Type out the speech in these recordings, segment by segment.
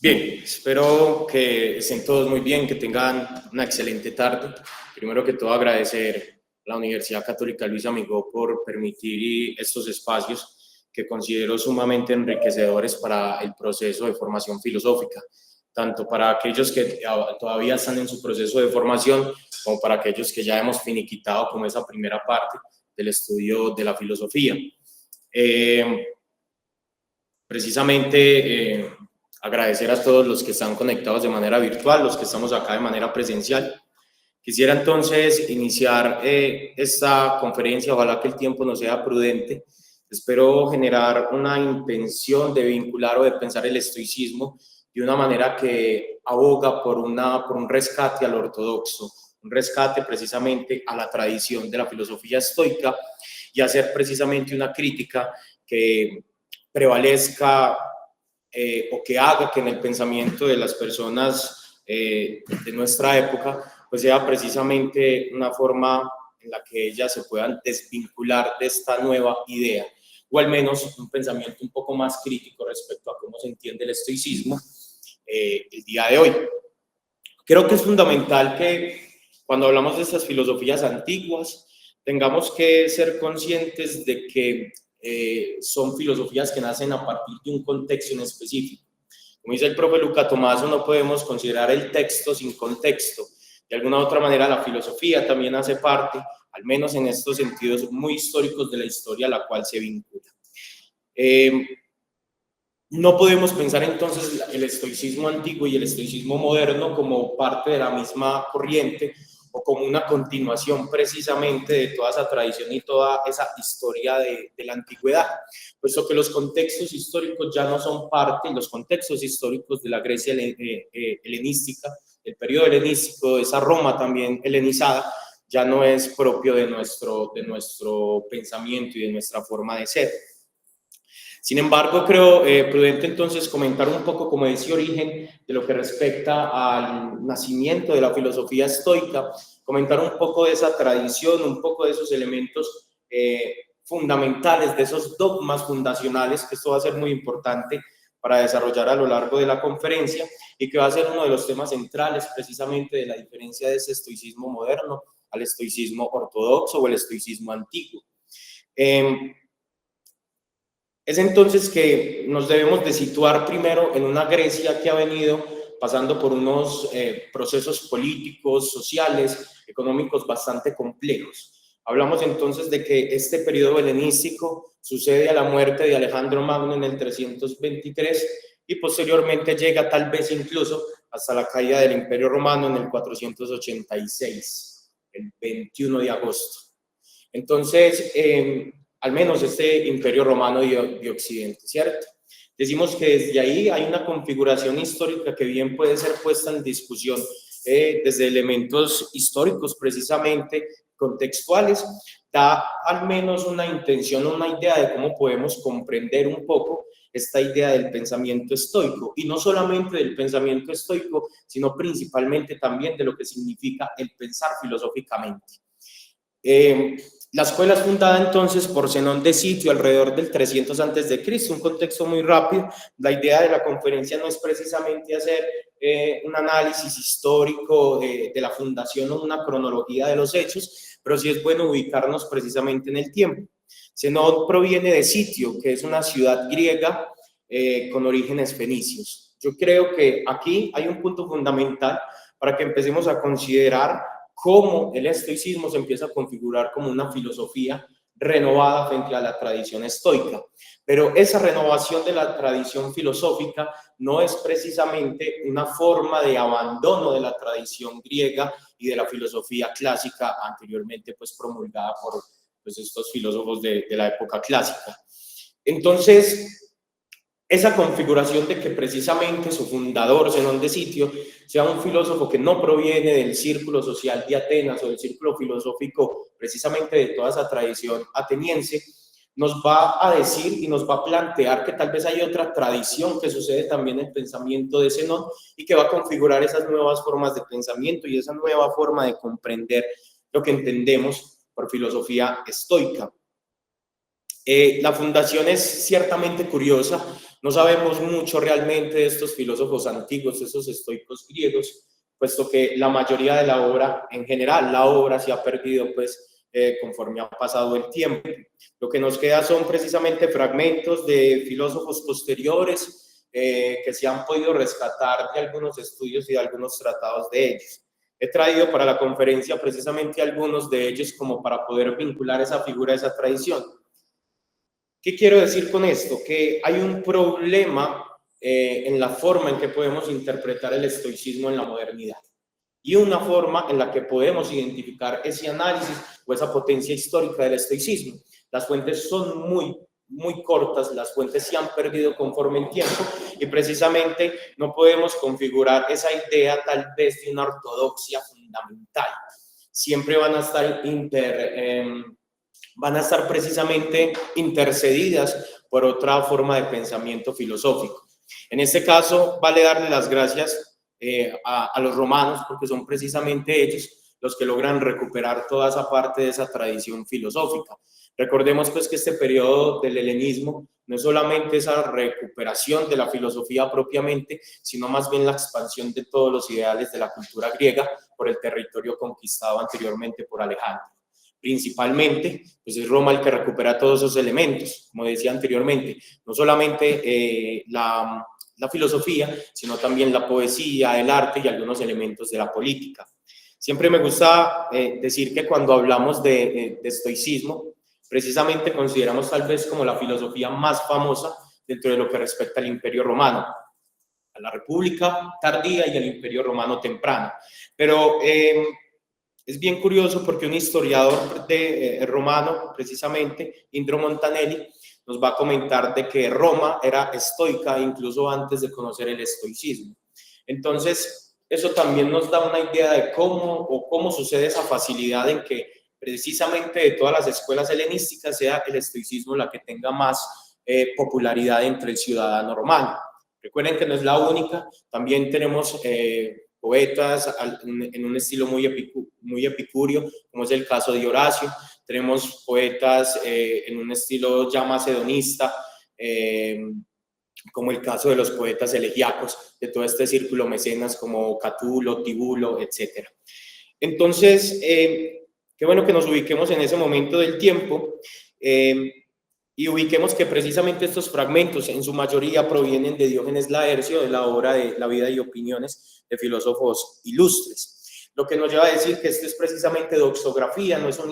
Bien, espero que estén todos muy bien, que tengan una excelente tarde. Primero que todo, agradecer a la Universidad Católica Luis Amigó por permitir estos espacios que considero sumamente enriquecedores para el proceso de formación filosófica, tanto para aquellos que todavía están en su proceso de formación, como para aquellos que ya hemos finiquitado como esa primera parte del estudio de la filosofía. Precisamente agradecer a todos los que están conectados de manera virtual, los que estamos acá de manera presencial. Quisiera entonces iniciar esta conferencia, ojalá que el tiempo nos sea prudente. Espero generar una intención de vincular o de pensar el estoicismo de una manera que aboga por un rescate al ortodoxo, un rescate precisamente a la tradición de la filosofía estoica y hacer precisamente una crítica que prevalezca o que haga que en el pensamiento de las personas de nuestra época pues sea precisamente una forma en la que ellas se puedan desvincular de esta nueva idea, o al menos un pensamiento un poco más crítico respecto a cómo se entiende el estoicismo el día de hoy. Creo que es fundamental que cuando hablamos de estas filosofías antiguas tengamos que ser conscientes de que son filosofías que nacen a partir de un contexto en específico. Como dice el profe Luca Tomaso, no podemos considerar el texto sin contexto. De alguna u otra manera, la filosofía también hace parte, al menos en estos sentidos muy históricos de la historia a la cual se vincula. No podemos pensar entonces el estoicismo antiguo y el estoicismo moderno como parte de la misma corriente o como una continuación precisamente de toda esa tradición y toda esa historia de la antigüedad, puesto que los contextos históricos ya no son parte, los contextos históricos de la Grecia helenística, el periodo helenístico, esa Roma también helenizada, ya no es propio de nuestro pensamiento y de nuestra forma de ser. Sin embargo, creo prudente entonces comentar un poco como ese origen de lo que respecta al nacimiento de la filosofía estoica, comentar un poco de esa tradición, un poco de esos elementos fundamentales, de esos dogmas fundacionales, que esto va a ser muy importante para desarrollar a lo largo de la conferencia y que va a ser uno de los temas centrales precisamente de la diferencia de ese estoicismo moderno al estoicismo ortodoxo o el estoicismo antiguo. Es entonces que nos debemos de situar primero en una Grecia que ha venido pasando por unos procesos políticos, sociales, económicos bastante complejos. Hablamos entonces de que este periodo helenístico sucede a la muerte de Alejandro Magno en el 323 y posteriormente llega tal vez incluso hasta la caída del Imperio Romano en el 486, el 21 de agosto. Entonces, al menos este Imperio Romano de Occidente, ¿cierto? Decimos que desde ahí hay una configuración histórica que bien puede ser puesta en discusión desde elementos históricos precisamente, contextuales, da al menos una intención, una idea de cómo podemos comprender un poco esta idea del pensamiento estoico, y no solamente del pensamiento estoico, sino principalmente también de lo que significa el pensar filosóficamente. La escuela es fundada entonces por Zenón de Sitio alrededor del 300 a.C., un contexto muy rápido. La idea de la conferencia no es precisamente hacer un análisis histórico de la fundación o una cronología de los hechos, pero sí es bueno ubicarnos precisamente en el tiempo. Zenón proviene de Sitio, que es una ciudad griega con orígenes fenicios. Yo creo que aquí hay un punto fundamental para que empecemos a considerar cómo el estoicismo se empieza a configurar como una filosofía renovada frente a la tradición estoica. Pero esa renovación de la tradición filosófica no es precisamente una forma de abandono de la tradición griega y de la filosofía clásica anteriormente pues promulgada por pues, estos filósofos de la época clásica. Entonces, esa configuración de que precisamente su fundador, Zenón de Sitio, sea un filósofo que no proviene del círculo social de Atenas o del círculo filosófico precisamente de toda esa tradición ateniense, nos va a decir y nos va a plantear que tal vez hay otra tradición que sucede también en el pensamiento de Zenón y que va a configurar esas nuevas formas de pensamiento y esa nueva forma de comprender lo que entendemos por filosofía estoica. La fundación es ciertamente curiosa. No sabemos mucho realmente de estos filósofos antiguos, esos estoicos griegos, puesto que la mayoría de la obra, en general, la obra se ha perdido pues conforme ha pasado el tiempo. Lo que nos queda son precisamente fragmentos de filósofos posteriores que se han podido rescatar de algunos estudios y de algunos tratados de ellos. He traído para la conferencia precisamente algunos de ellos como para poder vincular esa figura, esa tradición. ¿Qué quiero decir con esto? Que hay un problema en la forma en que podemos interpretar el estoicismo en la modernidad y una forma en la que podemos identificar ese análisis o esa potencia histórica del estoicismo. Las fuentes son muy cortas, las fuentes se han perdido conforme el tiempo y precisamente no podemos configurar esa idea tal vez de una ortodoxia fundamental. Siempre van a estar precisamente intercedidas por otra forma de pensamiento filosófico. En este caso, vale darle las gracias a los romanos, porque son precisamente ellos los que logran recuperar toda esa parte de esa tradición filosófica. Recordemos pues que este periodo del helenismo no es solamente esa recuperación de la filosofía propiamente, sino más bien la expansión de todos los ideales de la cultura griega por el territorio conquistado anteriormente por Alejandro. Principalmente, pues es Roma el que recupera todos esos elementos, como decía anteriormente, no solamente la filosofía, sino también la poesía, el arte y algunos elementos de la política. Siempre me gusta decir que cuando hablamos de estoicismo, precisamente consideramos tal vez como la filosofía más famosa dentro de lo que respecta al Imperio Romano, a la República tardía y al Imperio Romano temprano. Pero es bien curioso porque un historiador romano, precisamente, Indro Montanelli, nos va a comentar de que Roma era estoica incluso antes de conocer el estoicismo. Entonces, eso también nos da una idea de cómo sucede esa facilidad en que precisamente de todas las escuelas helenísticas sea el estoicismo la que tenga más popularidad entre el ciudadano romano. Recuerden que no es la única, también tenemos poetas en un estilo muy epicúreo, como es el caso de Horacio. Tenemos poetas en un estilo ya macedonista, como el caso de los poetas elegíacos, de todo este círculo mecenas como Catulo, Tibulo, etc. Entonces, qué bueno que nos ubiquemos en ese momento del tiempo y ubiquemos que precisamente estos fragmentos en su mayoría provienen de Diógenes Laercio, de la obra de La vida y opiniones de filósofos ilustres. Lo que nos lleva a decir que esto es precisamente doxografía, no es un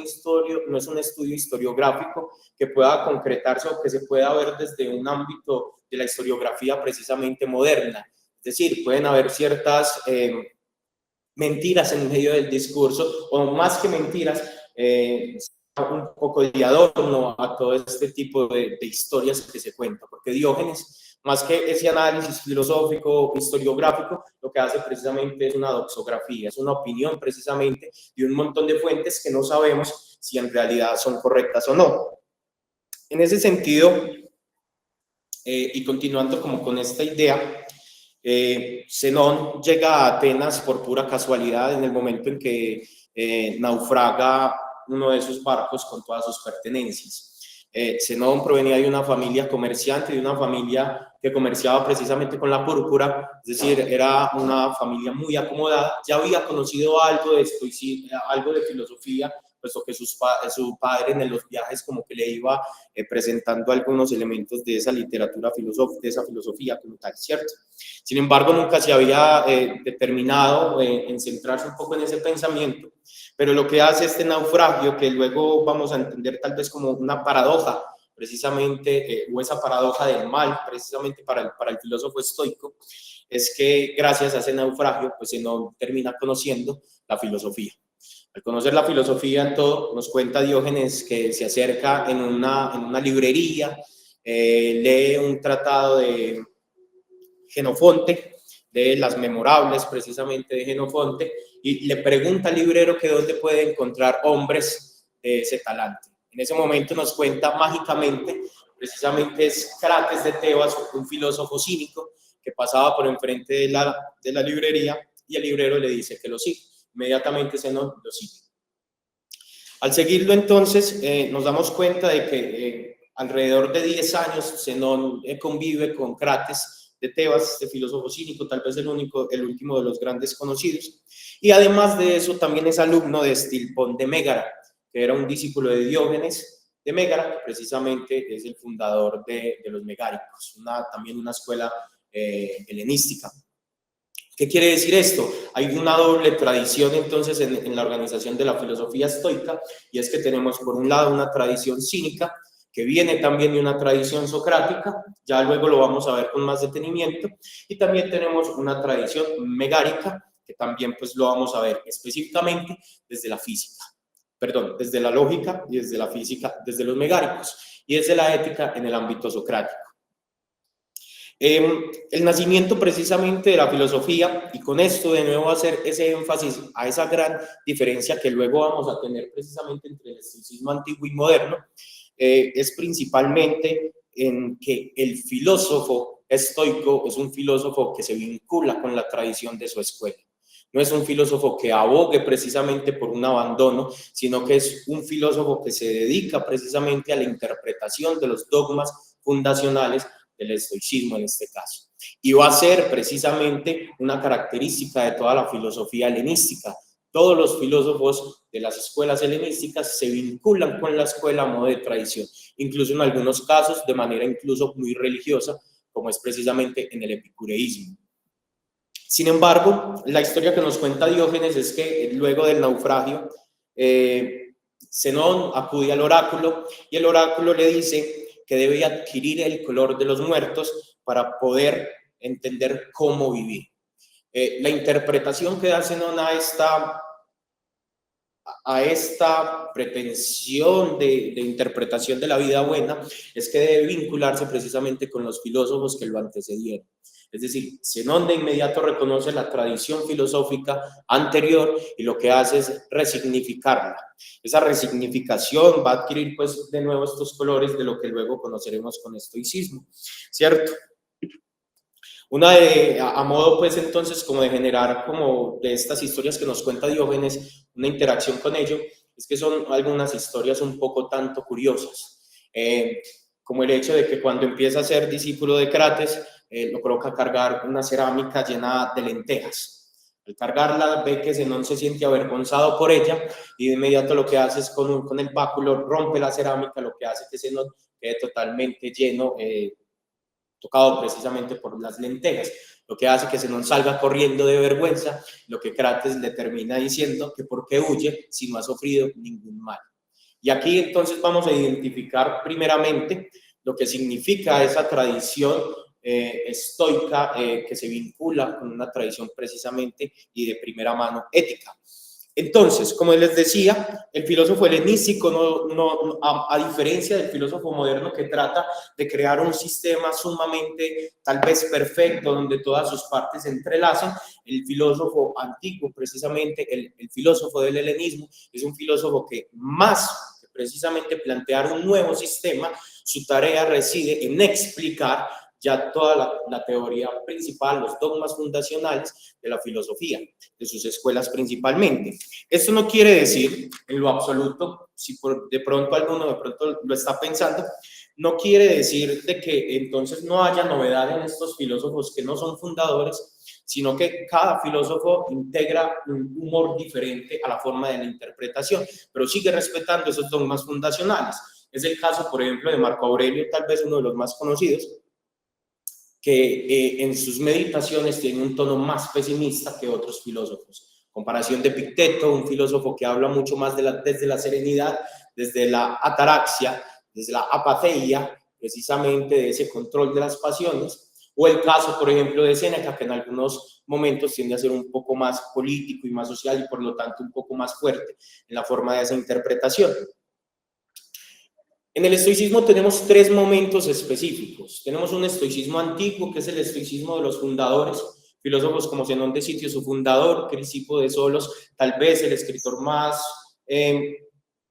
estudio historiográfico que pueda concretarse o que se pueda ver desde un ámbito de la historiografía precisamente moderna. Es decir, pueden haber ciertas mentiras en medio del discurso, o más que mentiras, un poco de adorno a todo este tipo de historias que se cuentan, porque Diógenes, más que ese análisis filosófico, historiográfico, lo que hace precisamente es una doxografía, es una opinión precisamente de un montón de fuentes que no sabemos si en realidad son correctas o no. En ese sentido, y continuando como con esta idea, Zenón llega a Atenas por pura casualidad en el momento en que naufraga uno de sus barcos con todas sus pertenencias. Zenón provenía de una familia comerciante, de una familia que comerciaba precisamente con la púrpura, es decir, era una familia muy acomodada, ya había conocido algo de algo de filosofía, puesto que su padre en los viajes como que le iba presentando algunos elementos de esa literatura filosófica, de esa filosofía como tal, ¿cierto? Sin embargo, nunca se había determinado en centrarse un poco en ese pensamiento, pero lo que hace este naufragio, que luego vamos a entender tal vez como una paradoja, precisamente, o esa paradoja del mal, precisamente para el filósofo estoico, es que gracias a ese naufragio, pues se nos termina conociendo la filosofía. Al conocer la filosofía en todo, nos cuenta Diógenes que se acerca en una librería, lee un tratado de Jenofonte, de las memorables precisamente de Jenofonte, y le pregunta al librero que dónde puede encontrar hombres de ese talante. En ese momento nos cuenta mágicamente, precisamente es Crates de Tebas, un filósofo cínico que pasaba por enfrente de la librería y el librero le dice que lo sigue. Inmediatamente Zenón lo sigue. Al seguirlo entonces nos damos cuenta de que alrededor de 10 años Zenón convive con Crates de Tebas, este filósofo cínico, tal vez el último de los grandes conocidos, y además de eso también es alumno de Estilpón de Mégara, que era un discípulo de Diógenes de Mégara, que precisamente es el fundador de los megáricos, también una escuela helenística. ¿Qué quiere decir esto? Hay una doble tradición entonces en la organización de la filosofía estoica, y es que tenemos por un lado una tradición cínica que viene también de una tradición socrática, ya luego lo vamos a ver con más detenimiento, y también tenemos una tradición megárica que también pues lo vamos a ver específicamente desde la física, perdón, desde la lógica y desde la física, desde los megáricos y desde la ética en el ámbito socrático. El nacimiento precisamente de la filosofía, y con esto de nuevo hacer ese énfasis a esa gran diferencia que luego vamos a tener precisamente entre el estoicismo antiguo y moderno, es principalmente en que el filósofo estoico es un filósofo que se vincula con la tradición de su escuela. No es un filósofo que abogue precisamente por un abandono, sino que es un filósofo que se dedica precisamente a la interpretación de los dogmas fundacionales del estoicismo en este caso. Y va a ser precisamente una característica de toda la filosofía helenística. Todos los filósofos de las escuelas helenísticas se vinculan con la escuela a modo de tradición, incluso en algunos casos de manera incluso muy religiosa, como es precisamente en el epicureísmo. Sin embargo, la historia que nos cuenta Diógenes es que luego del naufragio, Zenón acude al oráculo y el oráculo le dice que debe adquirir el color de los muertos para poder entender cómo vivir. La interpretación que da Zenón a esta pretensión de interpretación de la vida buena es que debe vincularse precisamente con los filósofos que lo antecedieron. Es decir, Zenón de inmediato reconoce la tradición filosófica anterior y lo que hace es resignificarla. Esa resignificación va a adquirir pues de nuevo estos colores de lo que luego conoceremos con estoicismo, ¿cierto? A modo pues entonces como de generar como de estas historias que nos cuenta Diógenes, una interacción con ello, es que son algunas historias un poco tanto curiosas, como el hecho de que cuando empieza a ser discípulo de Crates, lo coloca a cargar una cerámica llena de lentejas. Al cargarla ve que Zenón se siente avergonzado por ella y de inmediato lo que hace es con el báculo rompe la cerámica, lo que hace que Zenón quede totalmente lleno, tocado precisamente por las lentejas, lo que hace que Zenón salga corriendo de vergüenza, lo que Crates le termina diciendo que por qué huye si no ha sufrido ningún mal. Y aquí entonces vamos a identificar primeramente lo que significa esa tradición estoica que se vincula con una tradición precisamente y de primera mano ética. Entonces, como les decía, el filósofo helenístico, a diferencia del filósofo moderno que trata de crear un sistema sumamente, tal vez perfecto, donde todas sus partes se entrelazan, el filósofo antiguo, precisamente el filósofo del helenismo, es un filósofo que más que precisamente plantear un nuevo sistema, su tarea reside en explicar ya toda la teoría principal, los dogmas fundacionales de la filosofía, de sus escuelas principalmente. Esto no quiere decir en lo absoluto, si de pronto alguno lo está pensando, no quiere decir de que entonces no haya novedad en estos filósofos que no son fundadores, sino que cada filósofo integra un humor diferente a la forma de la interpretación, pero sigue respetando esos dogmas fundacionales. Es el caso, por ejemplo, de Marco Aurelio, tal vez uno de los más conocidos, que en sus meditaciones tiene un tono más pesimista que otros filósofos. Comparación de Epicteto, un filósofo que habla mucho más desde la serenidad, desde la ataraxia, desde la apatheia, precisamente de ese control de las pasiones, o el caso, por ejemplo, de Séneca, que en algunos momentos tiende a ser un poco más político y más social y por lo tanto un poco más fuerte en la forma de esa interpretación. En el estoicismo tenemos tres momentos específicos. Tenemos un estoicismo antiguo, que es el estoicismo de los fundadores, filósofos como Zenón de Sitio, su fundador, Crisipo de Solos, tal vez el escritor más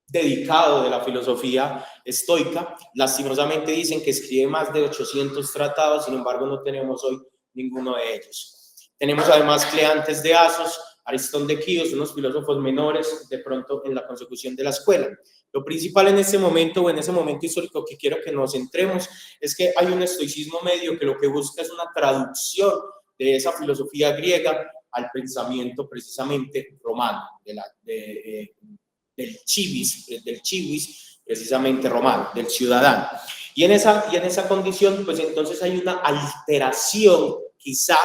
dedicado de la filosofía estoica. Lastimosamente dicen que escribe más de 800 tratados, sin embargo no tenemos hoy ninguno de ellos. Tenemos además Cleantes de Asos, Aristón de Quíos, unos filósofos menores de pronto en la consecución de la escuela. Lo principal en este momento o en ese momento histórico que quiero que nos centremos es que hay un estoicismo medio que lo que busca es una traducción de esa filosofía griega al pensamiento precisamente romano, del civis precisamente romano, del ciudadano. Y en esa condición, pues entonces hay una alteración quizá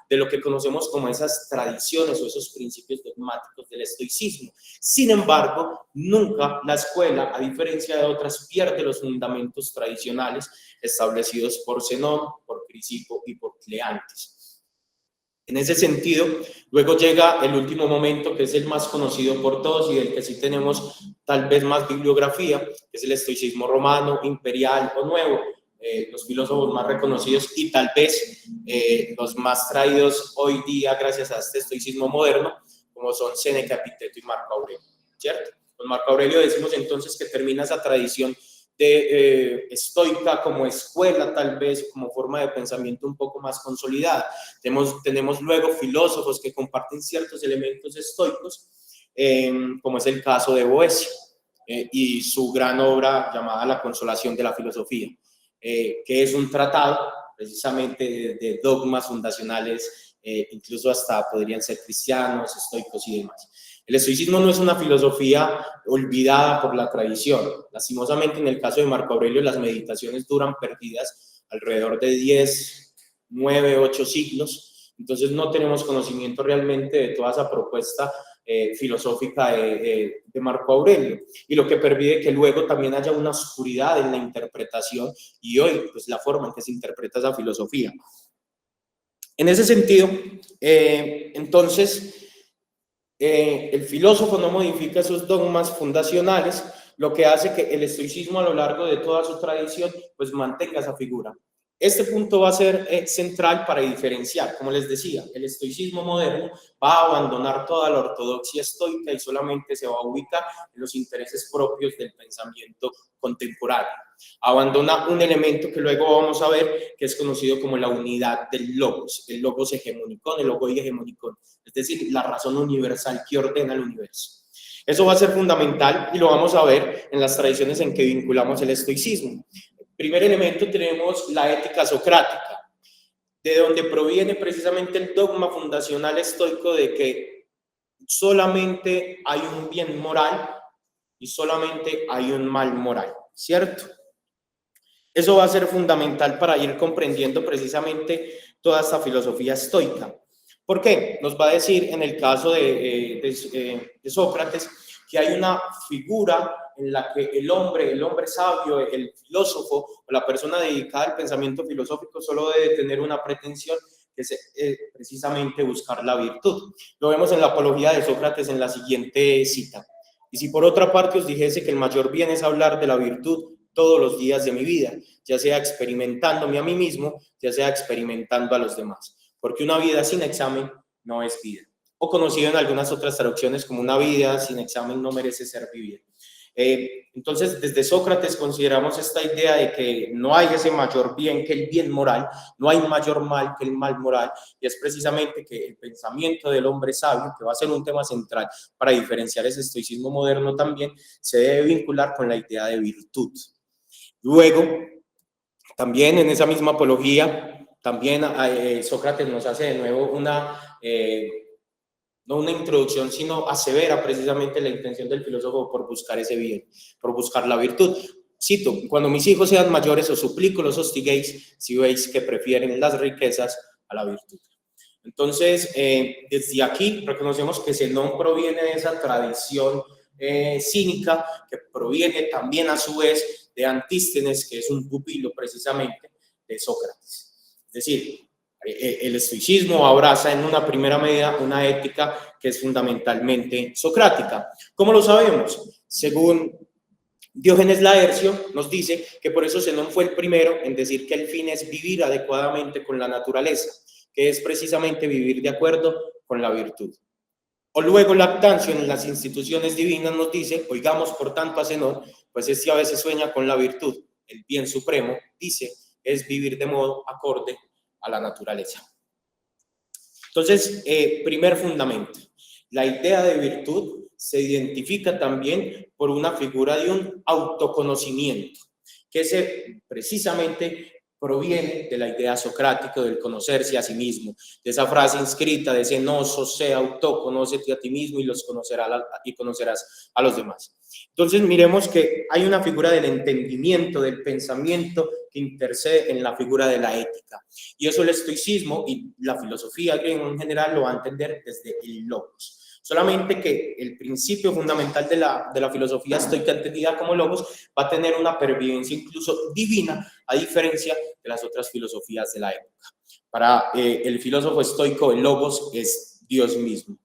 de lo que conocemos como esas tradiciones o esos principios dogmáticos del estoicismo. Sin embargo, nunca la escuela, a diferencia de otras, pierde los fundamentos tradicionales establecidos por Zenón, por Crisipo y por Cleantes. En ese sentido, luego llega el último momento, que es el más conocido por todos y del que sí tenemos tal vez más bibliografía, que es el estoicismo romano, imperial o nuevo. Los filósofos más reconocidos y tal vez los más traídos hoy día gracias a este estoicismo moderno, como son Séneca, Epicteto y Marco Aurelio, ¿cierto? Con Marco Aurelio decimos entonces que termina esa tradición de estoica como escuela, tal vez como forma de pensamiento un poco más consolidada. Tenemos luego filósofos que comparten ciertos elementos estoicos, como es el caso de Boecio y su gran obra llamada La Consolación de la Filosofía, que es un tratado precisamente de dogmas fundacionales, incluso hasta podrían ser cristianos, estoicos y demás. El estoicismo no es una filosofía olvidada por la tradición. Lastimosamente, en el caso de Marco Aurelio, las meditaciones duran perdidas alrededor de 10, 9, 8 siglos. Entonces, no tenemos conocimiento realmente de toda esa propuesta filosófica de Marco Aurelio. Y lo que permite que luego también haya una oscuridad en la interpretación y hoy, pues, la forma en que se interpreta esa filosofía. En ese sentido, entonces, el filósofo no modifica esos dogmas fundacionales, lo que hace que el estoicismo a lo largo de toda su tradición pues mantenga esa figura. Este punto va a ser central para diferenciar, como les decía, el estoicismo moderno va a abandonar toda la ortodoxia estoica y solamente se va a ubicar en los intereses propios del pensamiento contemporáneo. Abandona un elemento que luego vamos a ver que es conocido como la unidad del logos, el logos hegemonicón, el logos hegemonicón, es decir, la razón universal que ordena el universo. Eso va a ser fundamental y lo vamos a ver en las tradiciones en que vinculamos el estoicismo. Primer elemento tenemos la ética socrática, de donde proviene precisamente el dogma fundacional estoico de que solamente hay un bien moral y solamente hay un mal moral, ¿cierto? Eso va a ser fundamental para ir comprendiendo precisamente toda esta filosofía estoica. ¿Por qué? Nos va a decir en el caso de Sócrates que hay una figura en la que el hombre sabio, el filósofo o la persona dedicada al pensamiento filosófico solo debe tener una pretensión, que es precisamente buscar la virtud. Lo vemos en la apología de Sócrates en la siguiente cita. Y si por otra parte os dijese que el mayor bien es hablar de la virtud todos los días de mi vida, ya sea experimentándome a mí mismo, ya sea experimentando a los demás, porque una vida sin examen no es vida, o conocido en algunas otras traducciones como una vida sin examen no merece ser vivida. Entonces, desde Sócrates consideramos esta idea de que no hay ese mayor bien que el bien moral, no hay mayor mal que el mal moral, y es precisamente que el pensamiento del hombre sabio, que va a ser un tema central para diferenciar ese estoicismo moderno también, se debe vincular con la idea de virtud. Luego, también en esa misma apología, también Sócrates nos hace de nuevo no una introducción, sino asevera precisamente la intención del filósofo por buscar ese bien, por buscar la virtud. Cito, cuando mis hijos sean mayores os suplico los hostiguéis si veis que prefieren las riquezas a la virtud. Entonces, desde aquí reconocemos que Zenón proviene de esa tradición cínica, que proviene también a su vez de Antístenes, que es un pupilo precisamente de Sócrates. Es decir, el estoicismo abraza en una primera medida una ética que es fundamentalmente socrática. ¿Cómo lo sabemos? Según Diógenes Laercio nos dice que por eso Zenón fue el primero en decir que el fin es vivir adecuadamente con la naturaleza, que es precisamente vivir de acuerdo con la virtud. O luego Lactancio en las instituciones divinas nos dice, oigamos por tanto a Zenón, pues este a veces sueña con la virtud. El bien supremo, dice, es vivir de modo acorde a la naturaleza. Entonces, primer fundamento. La idea de virtud se identifica también por una figura de un autoconocimiento, que precisamente proviene de la idea socrática del conocerse a sí mismo, de esa frase inscrita, de ese no sos se autoconócete a ti mismo y conocerás a los demás. Entonces miremos que hay una figura del entendimiento, del pensamiento que intercede en la figura de la ética. Y eso el estoicismo y la filosofía griega en general lo va a entender desde el logos. Solamente que el principio fundamental de la filosofía estoica entendida como logos va a tener una pervivencia incluso divina, a diferencia de las otras filosofías de la época. Para el filósofo estoico, el logos es Dios mismo.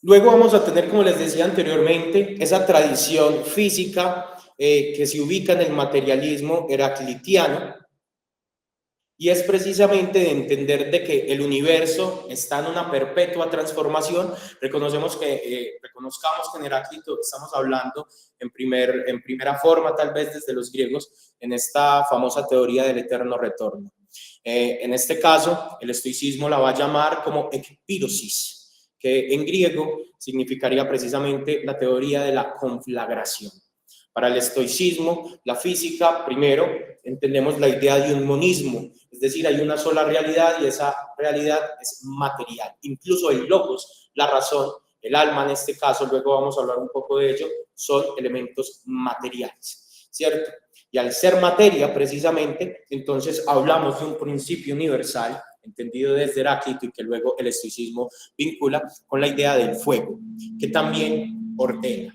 Luego vamos a tener, como les decía anteriormente, esa tradición física que se ubica en el materialismo heraclitiano, y es precisamente de entender de que el universo está en una perpetua transformación. Reconozcamos que en Heráclito estamos hablando en primera forma, tal vez desde los griegos, en esta famosa teoría del eterno retorno. En este caso, el estoicismo la va a llamar como ekpirosis, que en griego significaría precisamente la teoría de la conflagración. Para el estoicismo, la física, primero, entendemos la idea de un monismo, es decir, hay una sola realidad y esa realidad es material. Incluso el logos, la razón, el alma en este caso, luego vamos a hablar un poco de ello, son elementos materiales, ¿cierto? Y al ser materia, precisamente, entonces hablamos de un principio universal, entendido desde Heráclito y que luego el estoicismo vincula con la idea del fuego, que también ordena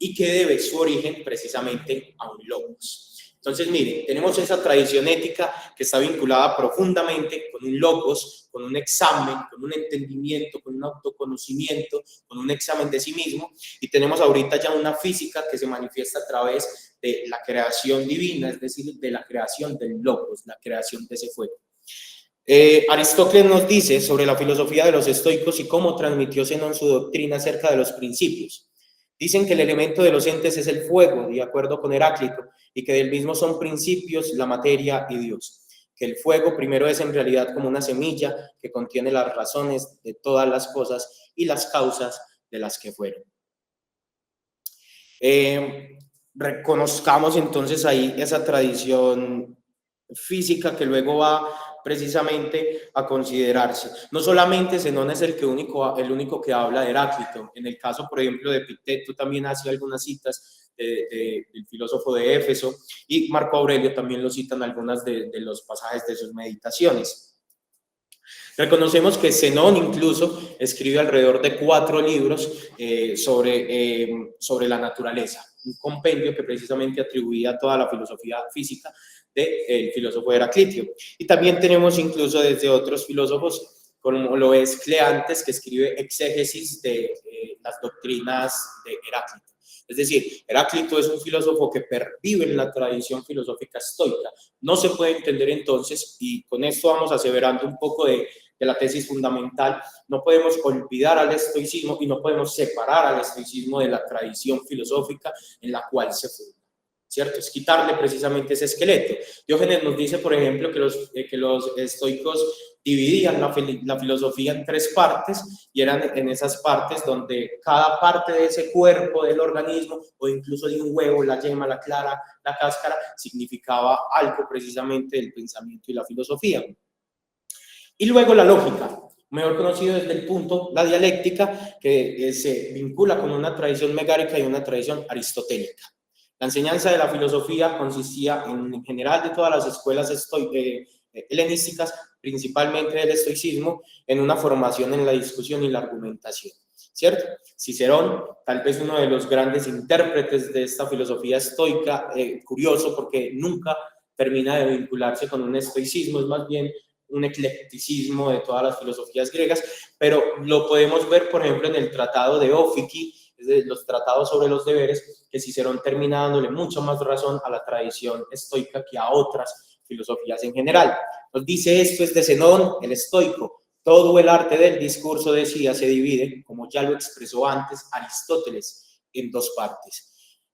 y que debe su origen precisamente a un logos. Entonces, miren, tenemos esa tradición ética que está vinculada profundamente con un logos, con un examen, con un entendimiento, con un autoconocimiento, con un examen de sí mismo, y tenemos ahorita ya una física que se manifiesta a través de la creación divina, es decir, de la creación del logos, la creación de ese fuego. Aristóteles nos dice sobre la filosofía de los estoicos y cómo transmitió Zenón su doctrina acerca de los principios. Dicen que el elemento de los entes es el fuego, de acuerdo con Heráclito, y que del mismo son principios la materia y Dios. Que el fuego primero es en realidad como una semilla que contiene las razones de todas las cosas y las causas de las que fueron. Reconozcamos entonces ahí esa tradición física que luego va precisamente a considerarse. No solamente Zenón es el único que habla de Heráclito. En el caso, por ejemplo, de Epicteto también hace algunas citas del filósofo de Éfeso, y Marco Aurelio también lo cita en algunas de los pasajes de sus meditaciones. Reconocemos que Zenón incluso escribe alrededor de 4 libros sobre la naturaleza, un compendio que precisamente atribuía toda la filosofía física del filósofo Heraclitio. Y también tenemos incluso desde otros filósofos, como lo es Cleantes, que escribe exégesis de las doctrinas de Heráclito. Es decir, Heráclito es un filósofo que pervive en la tradición filosófica estoica. No se puede entender entonces, y con esto vamos aseverando un poco de la tesis fundamental, no podemos olvidar al estoicismo y no podemos separar al estoicismo de la tradición filosófica en la cual se funda, ¿cierto? Es quitarle precisamente ese esqueleto. Diógenes nos dice, por ejemplo, que los estoicos dividían la filosofía en 3 partes, y eran en esas partes donde cada parte de ese cuerpo del organismo, o incluso de un huevo, la yema, la clara, la cáscara, significaba algo precisamente del pensamiento y la filosofía. Y luego la lógica, mejor conocido desde el punto, la dialéctica, que se vincula con una tradición megárica y una tradición aristotélica. La enseñanza de la filosofía consistía en general de todas las escuelas helenísticas, principalmente del estoicismo, en una formación en la discusión y la argumentación, ¿cierto? Cicerón, tal vez uno de los grandes intérpretes de esta filosofía estoica, curioso porque nunca termina de vincularse con un estoicismo, es más bien un eclecticismo de todas las filosofías griegas, pero lo podemos ver, por ejemplo, en el tratado de Ófici, es decir, los tratados sobre los deberes, que Cicerón termina dándole mucho más razón a la tradición estoica que a otras filosofías en general. Nos dice esto es de Zenón, el estoico: todo el arte del discurso, decía, se divide, como ya lo expresó antes Aristóteles, en 2 partes.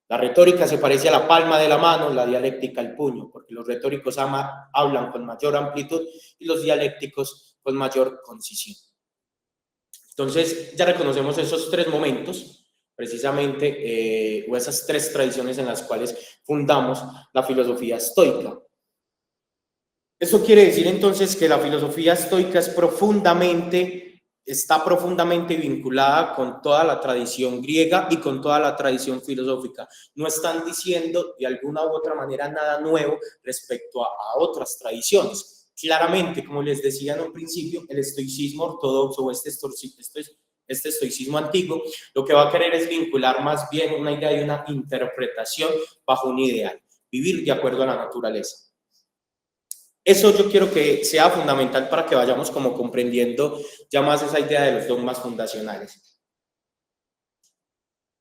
La retórica se parece a la palma de la mano, la dialéctica al puño, porque los retóricos hablan con mayor amplitud y los dialécticos con mayor concisión. Entonces, ya reconocemos esos tres momentos, precisamente, o esas tres tradiciones en las cuales fundamos la filosofía estoica. Eso quiere decir entonces que la filosofía estoica está profundamente vinculada con toda la tradición griega y con toda la tradición filosófica. No están diciendo de alguna u otra manera nada nuevo respecto a otras tradiciones. Claramente, como les decía en un principio, el estoicismo ortodoxo o este estoicismo antiguo, lo que va a querer es vincular más bien una idea y una interpretación bajo un ideal, vivir de acuerdo a la naturaleza. Eso yo quiero que sea fundamental para que vayamos como comprendiendo ya más esa idea de los dogmas fundacionales.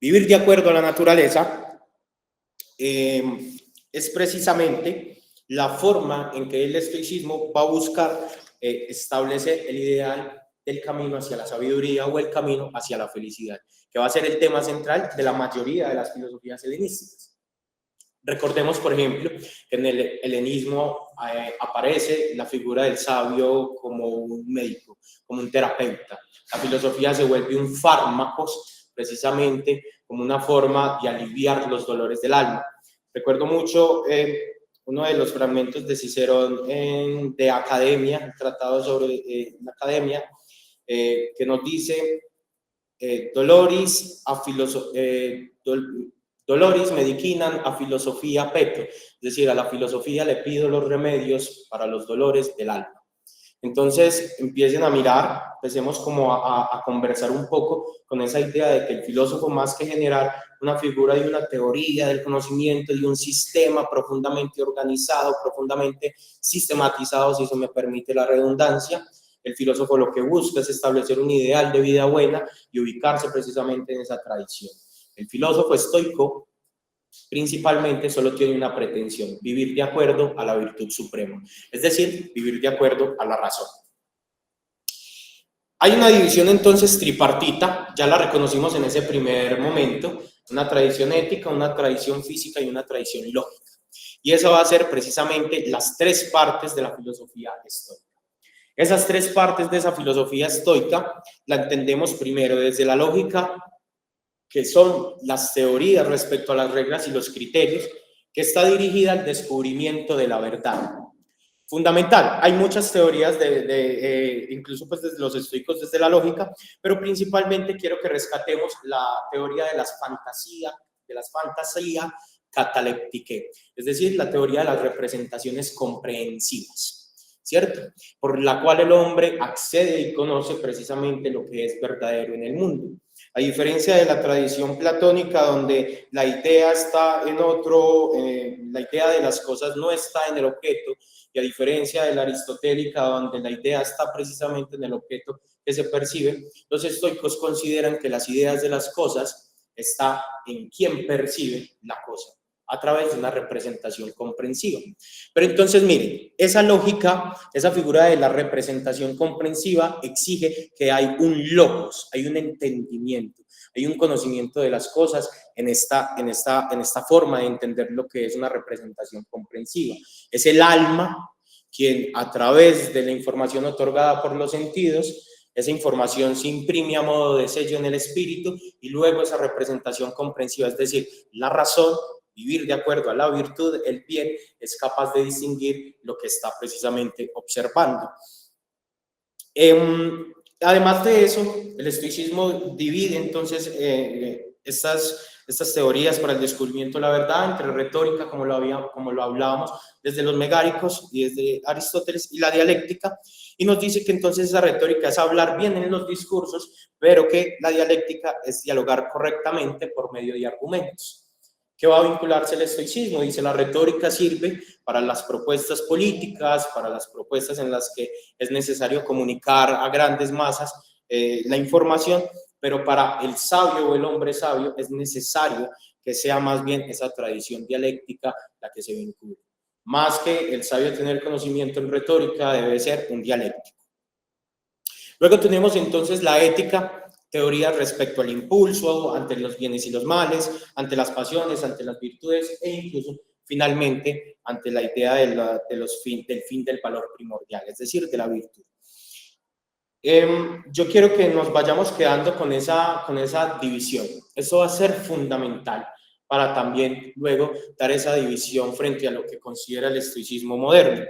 Vivir de acuerdo a la naturaleza es precisamente la forma en que el estoicismo va a buscar establecer el ideal del camino hacia la sabiduría o el camino hacia la felicidad, que va a ser el tema central de la mayoría de las filosofías helenísticas. Recordemos, por ejemplo, que en el helenismo aparece la figura del sabio como un médico, como un terapeuta. La filosofía se vuelve un fármaco, precisamente como una forma de aliviar los dolores del alma. Recuerdo mucho uno de los fragmentos de Cicerón de Academia, el tratado sobre la Academia, que nos dice Doloris medicinam a filosofía peto, es decir, a la filosofía le pido los remedios para los dolores del alma. Entonces, empiecen a mirar, empecemos como a conversar un poco con esa idea de que el filósofo, más que generar una figura de una teoría del conocimiento, de un sistema profundamente organizado, profundamente sistematizado, si se me permite la redundancia, el filósofo lo que busca es establecer un ideal de vida buena y ubicarse precisamente en esa tradición. El filósofo estoico principalmente solo tiene una pretensión: vivir de acuerdo a la virtud suprema, es decir, vivir de acuerdo a la razón. Hay una división entonces tripartita, ya la reconocimos en ese primer momento, una tradición ética, una tradición física y una tradición lógica. Y esa va a ser precisamente las tres partes de la filosofía estoica. Esas tres partes de esa filosofía estoica la entendemos primero desde la lógica, que son las teorías respecto a las reglas y los criterios, que está dirigida al descubrimiento de la verdad. Fundamental, hay muchas teorías, incluso pues desde los estoicos, desde la lógica, pero principalmente quiero que rescatemos la teoría de las fantasías catalépticae, es decir, la teoría de las representaciones comprehensivas, ¿cierto? Por la cual el hombre accede y conoce precisamente lo que es verdadero en el mundo. A diferencia de la tradición platónica, donde la idea está en otro, la idea de las cosas no está en el objeto, y a diferencia de la aristotélica, donde la idea está precisamente en el objeto que se percibe, los estoicos consideran que las ideas de las cosas están en quien percibe la cosa, a través de una representación comprensiva. Pero entonces, miren, esa lógica, esa figura de la representación comprensiva exige que hay un logos, hay un entendimiento, hay un conocimiento de las cosas en esta forma de entender lo que es una representación comprensiva. Es el alma quien, a través de la información otorgada por los sentidos, esa información se imprime a modo de sello en el espíritu, y luego esa representación comprensiva, es decir, la razón, vivir de acuerdo a la virtud, el bien, es capaz de distinguir lo que está precisamente observando. Además de eso, el estoicismo divide entonces estas teorías para el descubrimiento de la verdad entre retórica, como lo hablábamos, desde los megáricos y desde Aristóteles, y la dialéctica, y nos dice que entonces esa retórica es hablar bien en los discursos, pero que la dialéctica es dialogar correctamente por medio de argumentos. ¿Qué va a vincularse el estoicismo? Dice, la retórica sirve para las propuestas políticas, para las propuestas en las que es necesario comunicar a grandes masas la información, pero para el sabio o el hombre sabio es necesario que sea más bien esa tradición dialéctica la que se vincule. Más que el sabio tener conocimiento en retórica, debe ser un dialéctico. Luego tenemos entonces la ética, teorías respecto al impulso, ante los bienes y los males, ante las pasiones, ante las virtudes, e incluso finalmente ante la idea del fin del valor primordial, es decir, de la virtud. Yo quiero que nos vayamos quedando con esa división. Eso va a ser fundamental para también luego dar esa división frente a lo que considera el estoicismo moderno.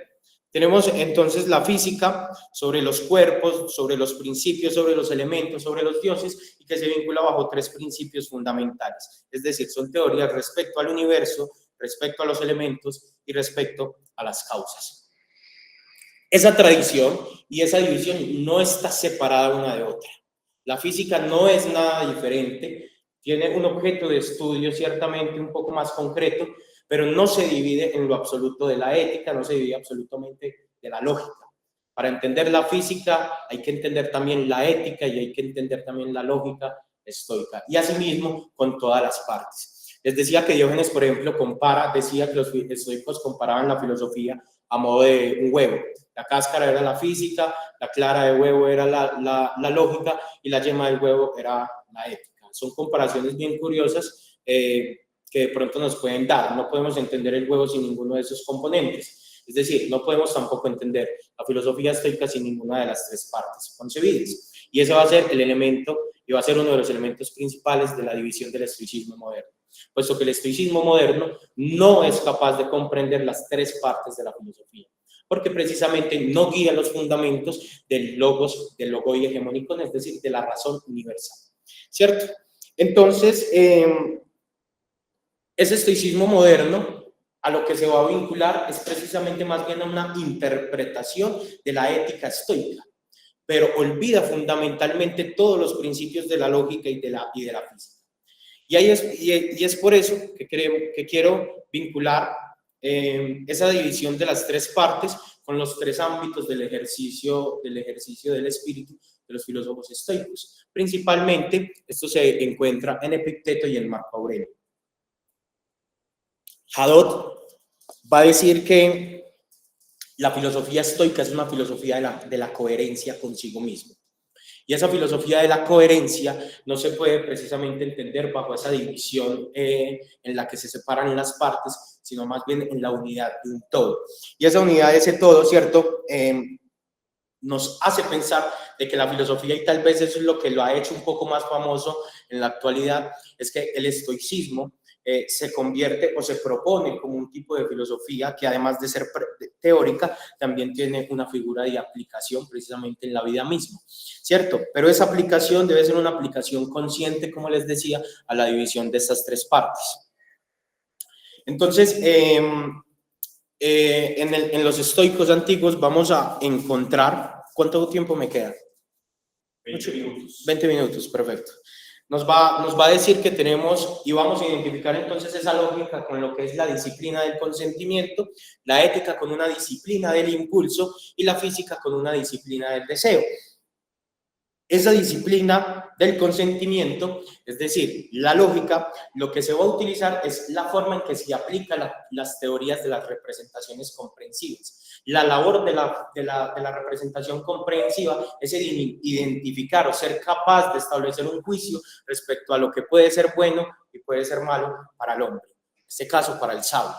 Tenemos entonces la física sobre los cuerpos, sobre los principios, sobre los elementos, sobre los dioses, y que se vincula bajo tres principios fundamentales. Es decir, son teorías respecto al universo, respecto a los elementos y respecto a las causas. Esa tradición y esa división no está separada una de otra. La física no es nada diferente, tiene un objeto de estudio ciertamente un poco más concreto, pero no se divide en lo absoluto de la ética, no se divide absolutamente de la lógica. Para entender la física hay que entender también la ética y hay que entender también la lógica estoica. Y asimismo con todas las partes. Les decía que Diógenes, por ejemplo, decía que los estoicos comparaban la filosofía a modo de un huevo. La cáscara era la física, la clara de huevo era la lógica y la yema del huevo era la ética. Son comparaciones bien curiosas que de pronto nos pueden dar. No podemos entender el huevo sin ninguno de esos componentes. Es decir, no podemos tampoco entender la filosofía estoica sin ninguna de las tres partes concebidas. Y ese va a ser el elemento y va a ser uno de los elementos principales de la división del estoicismo moderno, puesto que el estoicismo moderno no es capaz de comprender las tres partes de la filosofía, porque precisamente no guía los fundamentos del logos, del logo hegemónico, es decir, de la razón universal, ¿cierto? Entonces, ese estoicismo moderno a lo que se va a vincular es precisamente más bien a una interpretación de la ética estoica, pero olvida fundamentalmente todos los principios de la lógica y de la física. Y es por eso que quiero vincular esa división de las tres partes con los tres ámbitos del ejercicio del espíritu de los filósofos estoicos. Principalmente, esto se encuentra en Epicteto y en Marco Aurelio. Hadot va a decir que la filosofía estoica es una filosofía de la coherencia consigo mismo. Y esa filosofía de la coherencia no se puede precisamente entender bajo esa división en la que se separan las partes, sino más bien en la unidad de un todo. Y esa unidad de ese todo, ¿cierto? Nos hace pensar de que la filosofía, y tal vez eso es lo que lo ha hecho un poco más famoso en la actualidad, es que el estoicismo se convierte o se propone como un tipo de filosofía que, además de ser teórica, también tiene una figura de aplicación precisamente en la vida misma, ¿cierto? Pero esa aplicación debe ser una aplicación consciente, como les decía, a la división de estas tres partes. Entonces, en los estoicos antiguos vamos a encontrar, ¿cuánto tiempo me queda? 20 minutos. 20 minutos, perfecto. Nos va a decir que tenemos, y vamos a identificar entonces esa lógica con lo que es la disciplina del consentimiento, la ética con una disciplina del impulso y la física con una disciplina del deseo. Esa disciplina del consentimiento, es decir, la lógica, lo que se va a utilizar es la forma en que se aplican las teorías de las representaciones comprensivas. La labor de la representación comprensiva es identificar o ser capaz de establecer un juicio respecto a lo que puede ser bueno y puede ser malo para el hombre, en este caso para el sabio.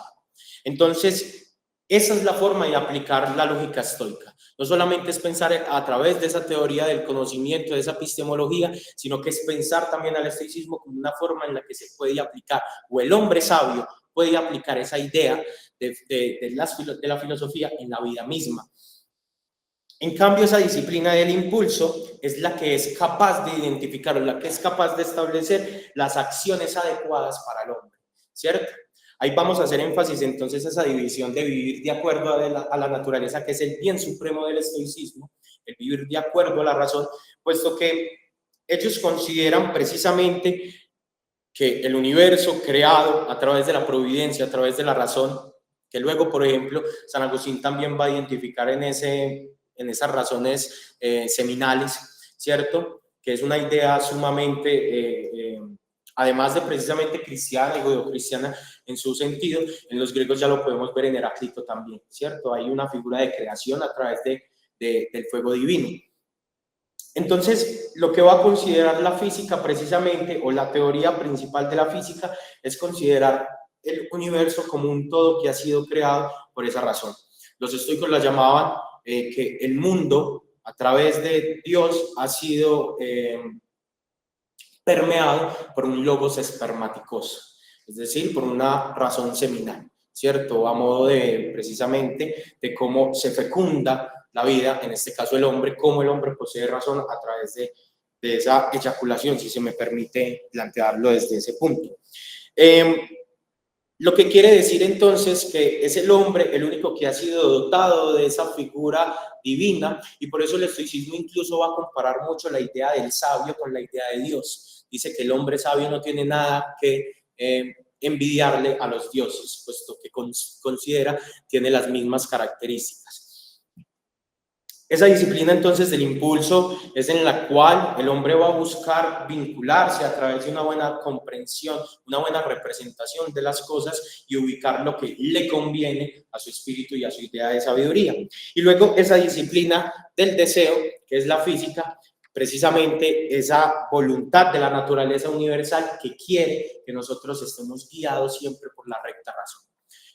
Entonces, esa es la forma de aplicar la lógica estoica. No solamente es pensar a través de esa teoría del conocimiento, de esa epistemología, sino que es pensar también al estoicismo como una forma en la que se puede aplicar, o el hombre sabio puede aplicar esa idea de la filosofía en la vida misma. En cambio, esa disciplina del impulso es la que es capaz de identificar, o la que es capaz de establecer las acciones adecuadas para el hombre, ¿cierto? Ahí vamos a hacer énfasis entonces a esa división de vivir de acuerdo a la naturaleza, que es el bien supremo del estoicismo, el vivir de acuerdo a la razón, puesto que ellos consideran precisamente que el universo creado a través de la providencia, a través de la razón, que luego, por ejemplo, San Agustín también va a identificar en esas razones seminales, ¿cierto? Que es una idea sumamente, además de precisamente cristiana y judeocristiana en su sentido, en los griegos ya lo podemos ver en Heráclito también, ¿cierto? Hay una figura de creación a través del fuego divino. Entonces, lo que va a considerar la física precisamente, o la teoría principal de la física, es considerar el universo como un todo que ha sido creado por esa razón. Los estoicos la llamaban que el mundo a través de Dios ha sido permeado por un logos espermáticos, es decir, por una razón seminal, ¿cierto? A modo de, precisamente, de cómo se fecunda la vida, en este caso el hombre, cómo el hombre posee razón a través de esa eyaculación, si se me permite plantearlo desde ese punto. Lo que quiere decir entonces que es el hombre el único que ha sido dotado de esa figura divina, y por eso el estoicismo incluso va a comparar mucho la idea del sabio con la idea de Dios. Dice que el hombre sabio no tiene nada que envidiarle a los dioses, puesto que considera tiene las mismas características. Esa disciplina entonces del impulso es en la cual el hombre va a buscar vincularse a través de una buena comprensión, una buena representación de las cosas y ubicar lo que le conviene a su espíritu y a su idea de sabiduría. Y luego esa disciplina del deseo, que es la física, precisamente esa voluntad de la naturaleza universal que quiere que nosotros estemos guiados siempre por la recta razón.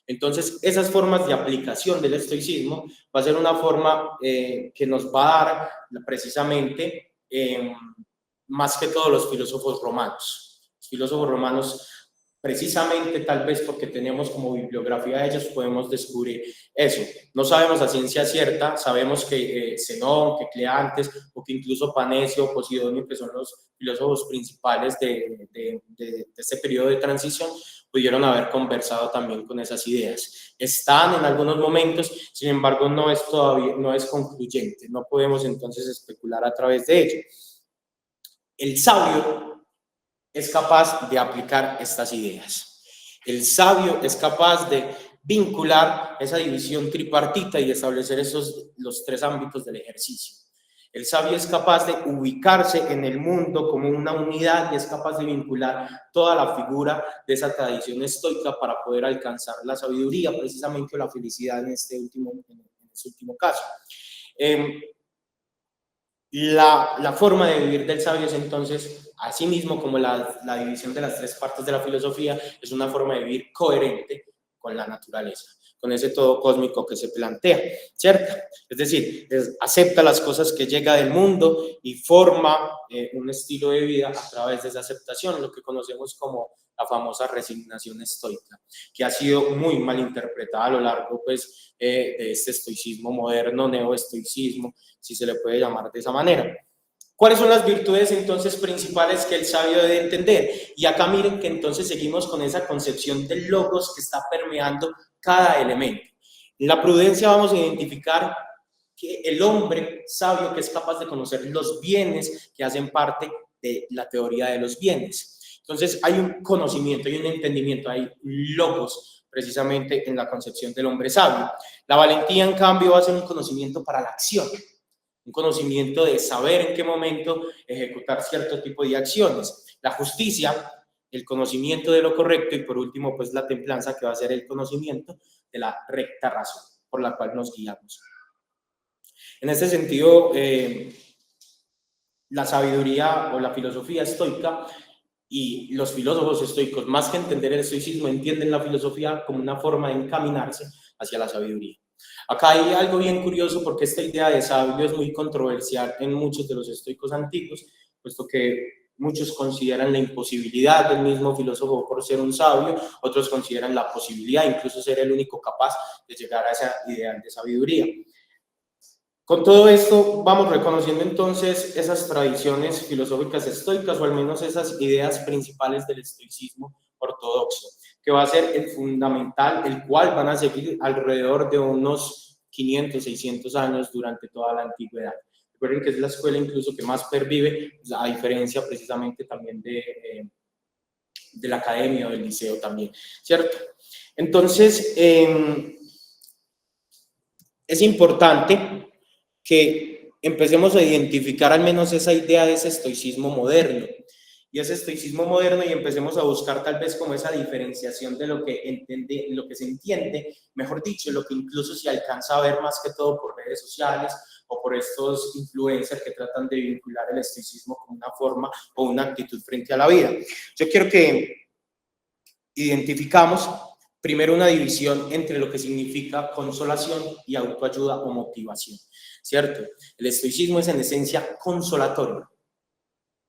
Entonces, esas formas de aplicación del estoicismo va a ser una forma que nos va a dar precisamente más que todos los filósofos romanos. Los filósofos romanos, precisamente tal vez porque tenemos como bibliografía de ellos, podemos descubrir eso. No sabemos a ciencia cierta, sabemos que Zenón, que Cleantes o que incluso Panecio o Posidonio, que son los filósofos principales de este periodo de transición, pudieron haber conversado también con esas ideas. Están en algunos momentos, sin embargo, no es concluyente, no podemos entonces especular a través de ello. El sabio es capaz de aplicar estas ideas. El sabio es capaz de vincular esa división tripartita y establecer los tres ámbitos del ejercicio. El sabio es capaz de ubicarse en el mundo como una unidad y es capaz de vincular toda la figura de esa tradición estoica para poder alcanzar la sabiduría, precisamente la felicidad en este último caso. La forma de vivir del sabio es entonces, así mismo como la división de las tres partes de la filosofía, es una forma de vivir coherente con la naturaleza, con ese todo cósmico que se plantea, ¿cierto? Es decir, acepta las cosas que llega del mundo y forma un estilo de vida a través de esa aceptación, lo que conocemos como la famosa resignación estoica, que ha sido muy mal interpretada a lo largo pues, de este estoicismo moderno, neoestoicismo, si se le puede llamar de esa manera. ¿Cuáles son las virtudes entonces principales que el sabio debe entender? Y acá miren que entonces seguimos con esa concepción del logos que está permeando cada elemento. En la prudencia vamos a identificar que el hombre sabio que es capaz de conocer los bienes que hacen parte de la teoría de los bienes. Entonces hay un conocimiento, hay un entendimiento, hay logos precisamente en la concepción del hombre sabio. La valentía, en cambio, va a ser un conocimiento para la acción. Un conocimiento de saber en qué momento ejecutar cierto tipo de acciones. La justicia, el conocimiento de lo correcto y por último, pues la templanza, que va a ser el conocimiento de la recta razón por la cual nos guiamos. En este sentido, la sabiduría o la filosofía estoica y los filósofos estoicos, más que entender el estoicismo, entienden la filosofía como una forma de encaminarse hacia la sabiduría. Acá hay algo bien curioso porque esta idea de sabio es muy controversial en muchos de los estoicos antiguos, puesto que muchos consideran la imposibilidad del mismo filósofo por ser un sabio, otros consideran la posibilidad, incluso ser el único capaz de llegar a esa ideal de sabiduría. Con todo esto vamos reconociendo entonces esas tradiciones filosóficas estoicas, o al menos esas ideas principales del estoicismo ortodoxo, que va a ser el fundamental, el cual van a seguir alrededor de unos 500, 600 años durante toda la antigüedad. Recuerden que es la escuela incluso que más pervive, a diferencia precisamente también de la academia o del liceo también, ¿cierto? Entonces, es importante que empecemos a identificar al menos esa idea de ese estoicismo moderno. Y ese estoicismo moderno y empecemos a buscar tal vez como esa diferenciación de lo que se entiende, mejor dicho, lo que incluso se alcanza a ver más que todo por redes sociales o por estos influencers que tratan de vincular el estoicismo con una forma o una actitud frente a la vida. Yo quiero que identificamos primero una división entre lo que significa consolación y autoayuda o motivación, ¿cierto? El estoicismo es en esencia consolatorio.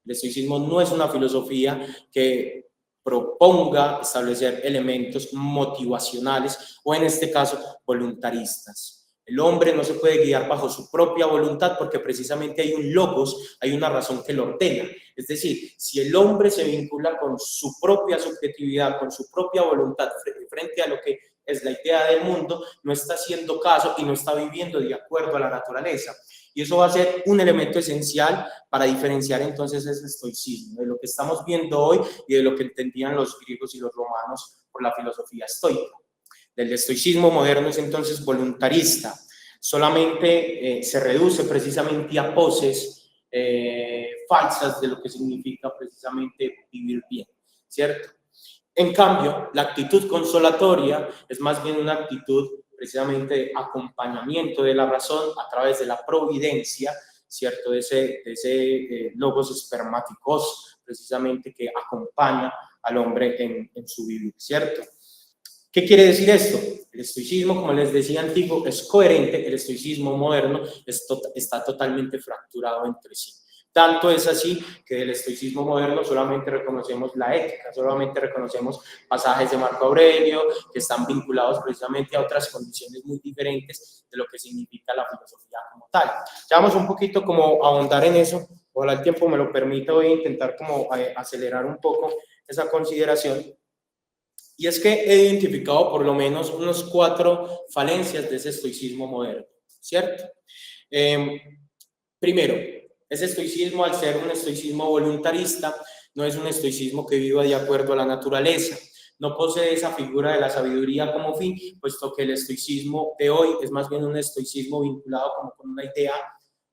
El estoicismo no es una filosofía que proponga establecer elementos motivacionales o en este caso voluntaristas. El hombre no se puede guiar bajo su propia voluntad porque precisamente hay un logos, hay una razón que lo ordena. Es decir, si el hombre se vincula con su propia subjetividad, con su propia voluntad frente a lo que es la idea del mundo, no está haciendo caso y no está viviendo de acuerdo a la naturaleza. Y eso va a ser un elemento esencial para diferenciar entonces ese estoicismo de lo que estamos viendo hoy y de lo que entendían los griegos y los romanos por la filosofía estoica. El estoicismo moderno es entonces voluntarista, solamente se reduce precisamente a poses falsas de lo que significa precisamente vivir bien, ¿cierto? En cambio, la actitud consolatoria es más bien una actitud precisamente de acompañamiento de la razón a través de la providencia, ¿cierto? De ese logos espermáticos, precisamente que acompaña al hombre en su vivir, ¿cierto? ¿Qué quiere decir esto? El estoicismo, como les decía antiguo, es coherente, el estoicismo moderno está totalmente fracturado entre sí. Tanto es así que del estoicismo moderno solamente reconocemos la ética, solamente reconocemos pasajes de Marco Aurelio que están vinculados precisamente a otras condiciones muy diferentes de lo que significa la filosofía como tal. Ya vamos un poquito como a ahondar en eso, ojalá el tiempo me lo permita, voy a intentar como acelerar un poco esa consideración. Y es que he identificado por lo menos unos 4 falencias de ese estoicismo moderno, ¿cierto? Primero, ese estoicismo, al ser un estoicismo voluntarista, no es un estoicismo que viva de acuerdo a la naturaleza. No posee esa figura de la sabiduría como fin, puesto que el estoicismo de hoy es más bien un estoicismo vinculado como con una idea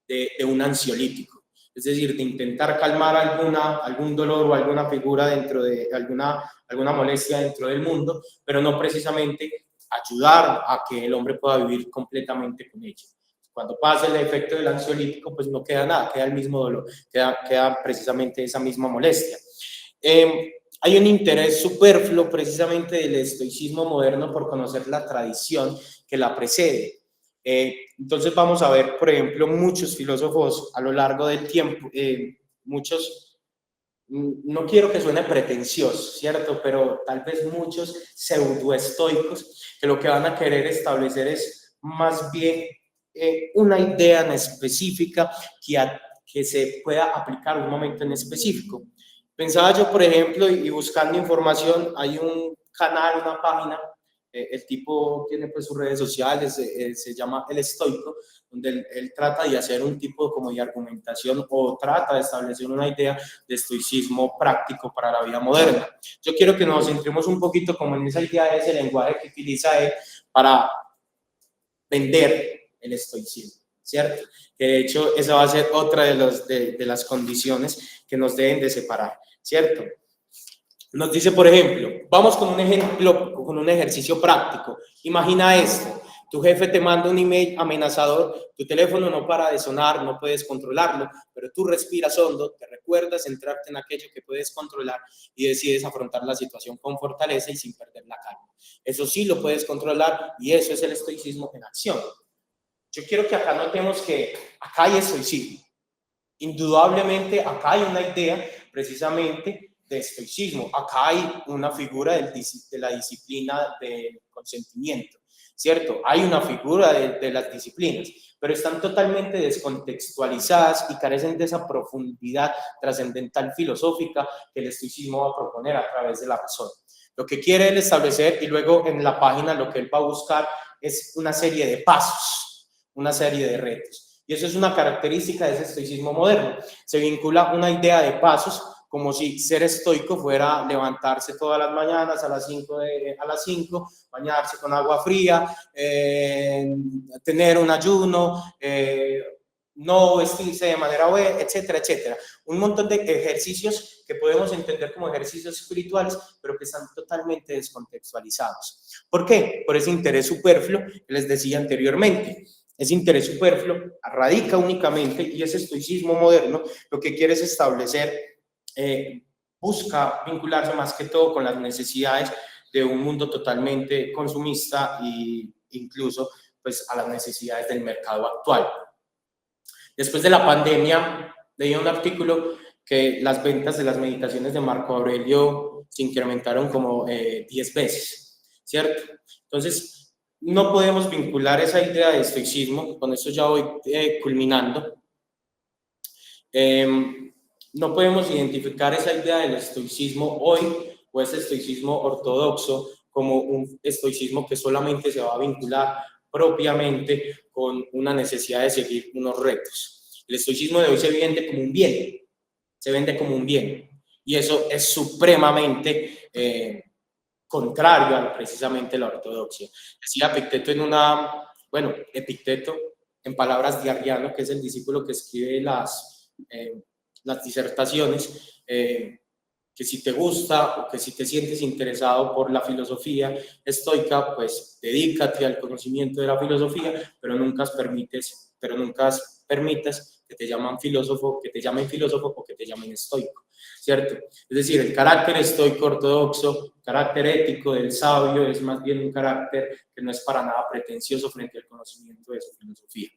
de un ansiolítico. Es decir, de intentar calmar algún dolor o alguna figura dentro de alguna molestia dentro del mundo, pero no precisamente ayudar a que el hombre pueda vivir completamente con ella. Cuando pasa el efecto del ansiolítico, pues no queda nada, queda el mismo dolor, queda precisamente esa misma molestia. Hay un interés superfluo precisamente del estoicismo moderno por conocer la tradición que la precede. Entonces vamos a ver, por ejemplo, muchos filósofos a lo largo del tiempo, no quiero que suene pretencioso, ¿cierto? Pero tal vez muchos pseudoestoicos que lo que van a querer establecer es más bien una idea en específica que se pueda aplicar a un momento en específico. Pensaba yo, por ejemplo, y buscando información, hay un canal, una página, el tipo tiene pues sus redes sociales, se llama El Estoico, donde él trata de hacer un tipo como de argumentación o trata de establecer una idea de estoicismo práctico para la vida moderna. Yo quiero que nos centremos un poquito como en esa idea de ese lenguaje que utiliza él para vender el estoicismo, ¿cierto? Que de hecho esa va a ser otra de las condiciones que nos deben de separar, ¿cierto? Nos dice, por ejemplo, vamos con un ejemplo, con un ejercicio práctico. Imagina esto, tu jefe te manda un email amenazador, tu teléfono no para de sonar, no puedes controlarlo, pero tú respiras hondo, te recuerdas centrarte en aquello que puedes controlar y decides afrontar la situación con fortaleza y sin perder la calma. Eso sí lo puedes controlar y eso es el estoicismo en acción. Yo quiero que acá notemos que acá hay estoicismo. Indudablemente acá hay una idea precisamente de estoicismo. Acá hay una figura de la disciplina del consentimiento, ¿cierto? Hay una figura de las disciplinas, pero están totalmente descontextualizadas y carecen de esa profundidad trascendental filosófica que el estoicismo va a proponer a través de la razón. Lo que quiere él establecer, y luego en la página lo que él va a buscar es una serie de pasos, una serie de retos. Y eso es una característica de ese estoicismo moderno. Se vincula una idea de pasos como si ser estoico fuera levantarse todas las mañanas a las 5, bañarse con agua fría, tener un ayuno, no vestirse de manera buena, etcétera, etcétera. Un montón de ejercicios que podemos entender como ejercicios espirituales, pero que están totalmente descontextualizados. ¿Por qué? Por ese interés superfluo que les decía anteriormente. Ese interés superfluo radica únicamente, y ese estoicismo moderno lo que quiere es establecer, busca vincularse más que todo con las necesidades de un mundo totalmente consumista e incluso pues, a las necesidades del mercado actual. Después de la pandemia, leí un artículo que las ventas de las meditaciones de Marco Aurelio se incrementaron como 10 veces, ¿cierto? Entonces, no podemos vincular esa idea de estoicismo, con esto ya voy culminando, no podemos identificar esa idea del estoicismo hoy o ese estoicismo ortodoxo como un estoicismo que solamente se va a vincular propiamente con una necesidad de seguir unos retos. El estoicismo de hoy se vende como un bien, y eso es supremamente contrario a precisamente la ortodoxia. Decía Epicteto Epicteto, en palabras de Arriano, que es el discípulo que escribe las disertaciones, que si te gusta o que si te sientes interesado por la filosofía estoica, pues dedícate al conocimiento de la filosofía, pero nunca permitas que te llamen filósofo o que te llamen estoico, ¿cierto? Es decir, el carácter estoico ortodoxo, carácter ético del sabio, es más bien un carácter que no es para nada pretencioso frente al conocimiento de su filosofía.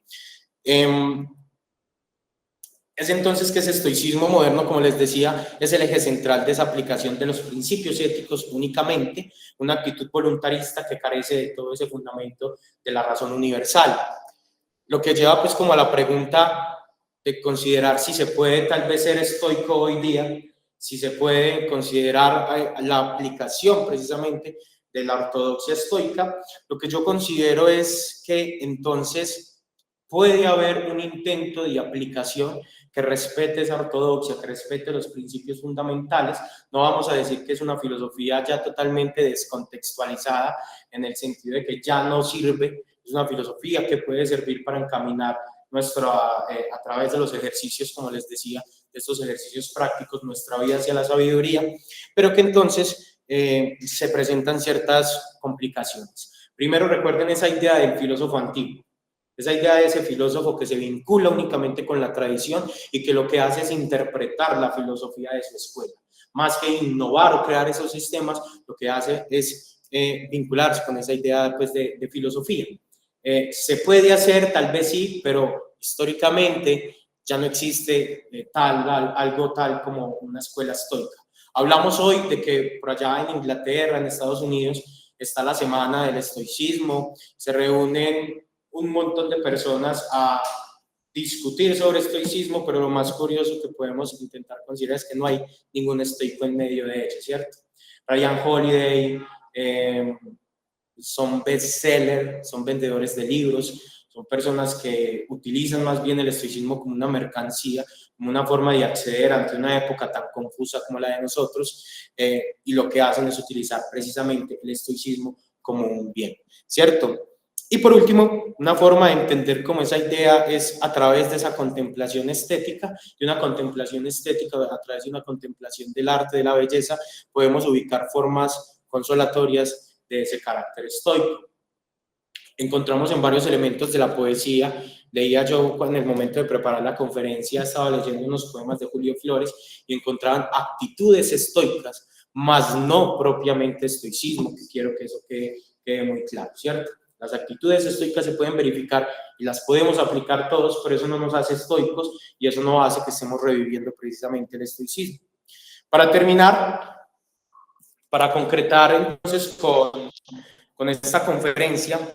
Es entonces que ese estoicismo moderno, como les decía, es el eje central de esa aplicación de los principios éticos únicamente, una actitud voluntarista que carece de todo ese fundamento de la razón universal. Lo que lleva pues como a la pregunta de considerar si se puede tal vez ser estoico hoy día, si se puede considerar la aplicación precisamente de la ortodoxia estoica. Lo que yo considero es que entonces puede haber un intento de aplicación que respete esa ortodoxia, que respete los principios fundamentales. No vamos a decir que es una filosofía ya totalmente descontextualizada, en el sentido de que ya no sirve, es una filosofía que puede servir para encaminar a través de los ejercicios, como les decía, de estos ejercicios prácticos, nuestra vida hacia la sabiduría, pero que entonces se presentan ciertas complicaciones. Primero, recuerden esa idea del filósofo antiguo, esa idea de ese filósofo que se vincula únicamente con la tradición y que lo que hace es interpretar la filosofía de su escuela. Más que innovar o crear esos sistemas, lo que hace es vincularse con esa idea pues, de filosofía. Se puede hacer, tal vez sí, pero históricamente ya no existe algo tal como una escuela estoica. Hablamos hoy de que por allá en Inglaterra, en Estados Unidos, está la semana del estoicismo, se reúnen un montón de personas a discutir sobre estoicismo, pero lo más curioso que podemos intentar considerar es que no hay ningún estoico en medio de ello, ¿cierto? Ryan Holiday, son bestsellers, son vendedores de libros, son personas que utilizan más bien el estoicismo como una mercancía, como una forma de acceder ante una época tan confusa como la de nosotros, y lo que hacen es utilizar precisamente el estoicismo como un bien, ¿cierto? Y por último, una forma de entender cómo esa idea es a través de esa contemplación estética, y una contemplación estética a través de una contemplación del arte, de la belleza, podemos ubicar formas consolatorias de ese carácter estoico. Encontramos en varios elementos de la poesía. Leía yo en el momento de preparar la conferencia, estaba leyendo unos poemas de Julio Flores y encontraban actitudes estoicas, mas no propiamente estoicismo, que quiero que eso quede muy claro, ¿cierto? Las actitudes estoicas se pueden verificar y las podemos aplicar todos, pero eso no nos hace estoicos y eso no hace que estemos reviviendo precisamente el estoicismo. Para terminar, para concretar entonces con esta conferencia,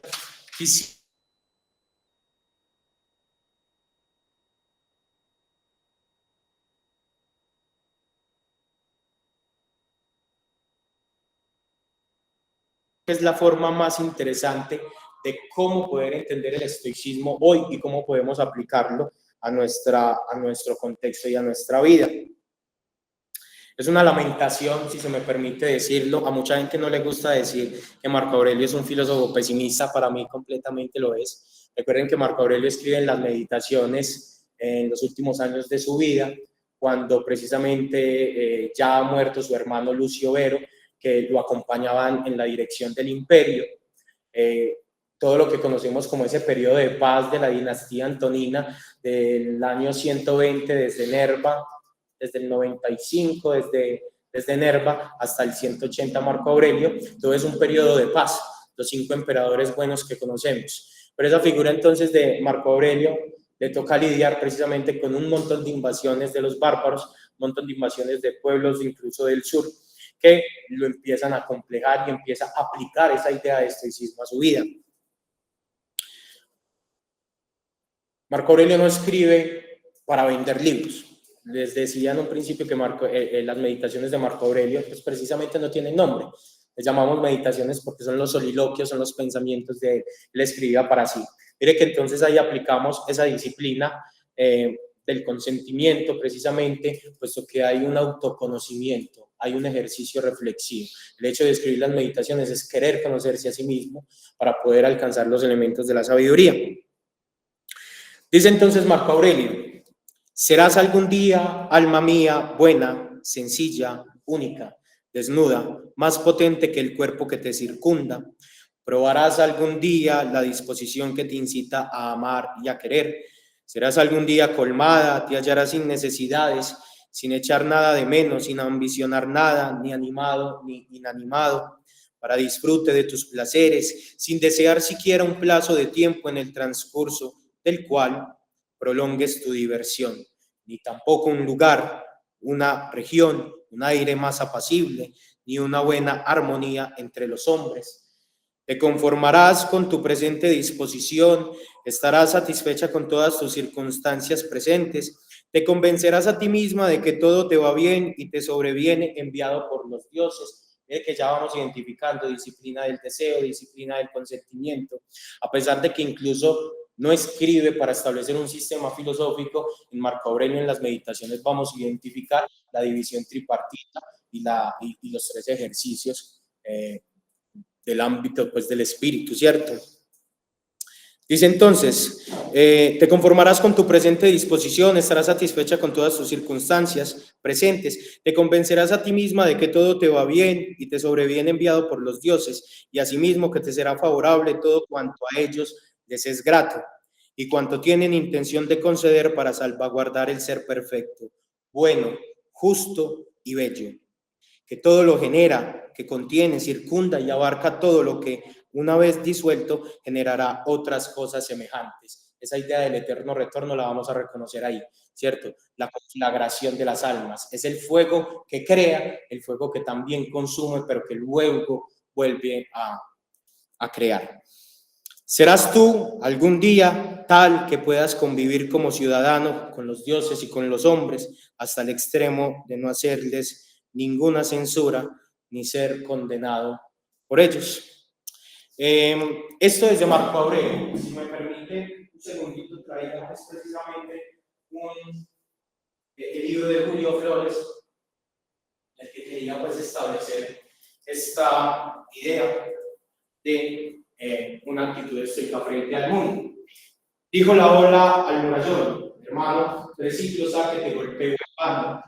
es la forma más interesante de cómo poder entender el estoicismo hoy y cómo podemos aplicarlo a nuestro contexto y a nuestra vida. Es una lamentación, si se me permite decirlo. A mucha gente no le gusta decir que Marco Aurelio es un filósofo pesimista. Para mí completamente lo es. Recuerden que Marco Aurelio escribe en las Meditaciones en los últimos años de su vida, cuando precisamente ya ha muerto su hermano Lucio Vero, que lo acompañaban en la dirección del imperio. Todo lo que conocemos como ese periodo de paz de la dinastía antonina del año 120, desde Nerva, desde el 95, desde desde Nerva hasta el 180 Marco Aurelio. Todo es un periodo de paz, los 5 emperadores buenos que conocemos. Pero esa figura entonces de Marco Aurelio le toca lidiar precisamente con un montón de invasiones de los bárbaros, un montón de invasiones de pueblos incluso del sur, que lo empiezan a complejar y empieza a aplicar esa idea de estoicismo a su vida. Marco Aurelio no escribe para vender libros. Les decía en un principio que las meditaciones de Marco Aurelio pues precisamente no tienen nombre. Les llamamos meditaciones porque son los soliloquios, son los pensamientos de él. Él escribía para sí. Mire que entonces ahí aplicamos esa disciplina del consentimiento precisamente, puesto que hay un autoconocimiento, hay un ejercicio reflexivo. El hecho de escribir las meditaciones es querer conocerse a sí mismo para poder alcanzar los elementos de la sabiduría. Dice entonces Marco Aurelio: serás algún día, alma mía, buena, sencilla, única, desnuda, más potente que el cuerpo que te circunda. Probarás algún día la disposición que te incita a amar y a querer. Serás algún día colmada, te hallarás sin necesidades, sin echar nada de menos, sin ambicionar nada, ni animado ni inanimado, para disfrute de tus placeres, sin desear siquiera un plazo de tiempo en el transcurso del cual prolongues tu diversión, ni tampoco un lugar, una región, un aire más apacible, ni una buena armonía entre los hombres. Te conformarás con tu presente disposición, estarás satisfecha con todas tus circunstancias presentes, te convencerás a ti misma de que todo te va bien y te sobreviene enviado por los dioses, que ya vamos identificando: disciplina del deseo, disciplina del consentimiento, a pesar de que incluso no escribe para establecer un sistema filosófico. En Marco Aurelio, en las meditaciones, vamos a identificar la división tripartita y los 3 ejercicios del ámbito pues, del espíritu, ¿cierto? Dice entonces, te conformarás con tu presente disposición, estarás satisfecha con todas tus circunstancias presentes, te convencerás a ti misma de que todo te va bien y te sobreviene enviado por los dioses, y asimismo que te será favorable todo cuanto a ellos les es grato, y cuanto tienen intención de conceder para salvaguardar el ser perfecto, bueno, justo y bello, que todo lo genera, que contiene, circunda y abarca todo lo que, una vez disuelto, generará otras cosas semejantes. Esa idea del eterno retorno la vamos a reconocer ahí, ¿cierto? La conflagración de las almas. Es el fuego que crea, el fuego que también consume, pero que luego vuelve a crear. Serás tú algún día tal que puedas convivir como ciudadano con los dioses y con los hombres hasta el extremo de no hacerles ninguna censura ni ser condenado por ellos. Esto es de Marco Aurelio. Si me permite un segundito, traigamos precisamente el libro de Julio Flores, el que quería pues establecer esta idea de una actitud estoica frente al mundo. Dijo la ola al murallón: hermano, 3 siglos ha que te golpeo en vano,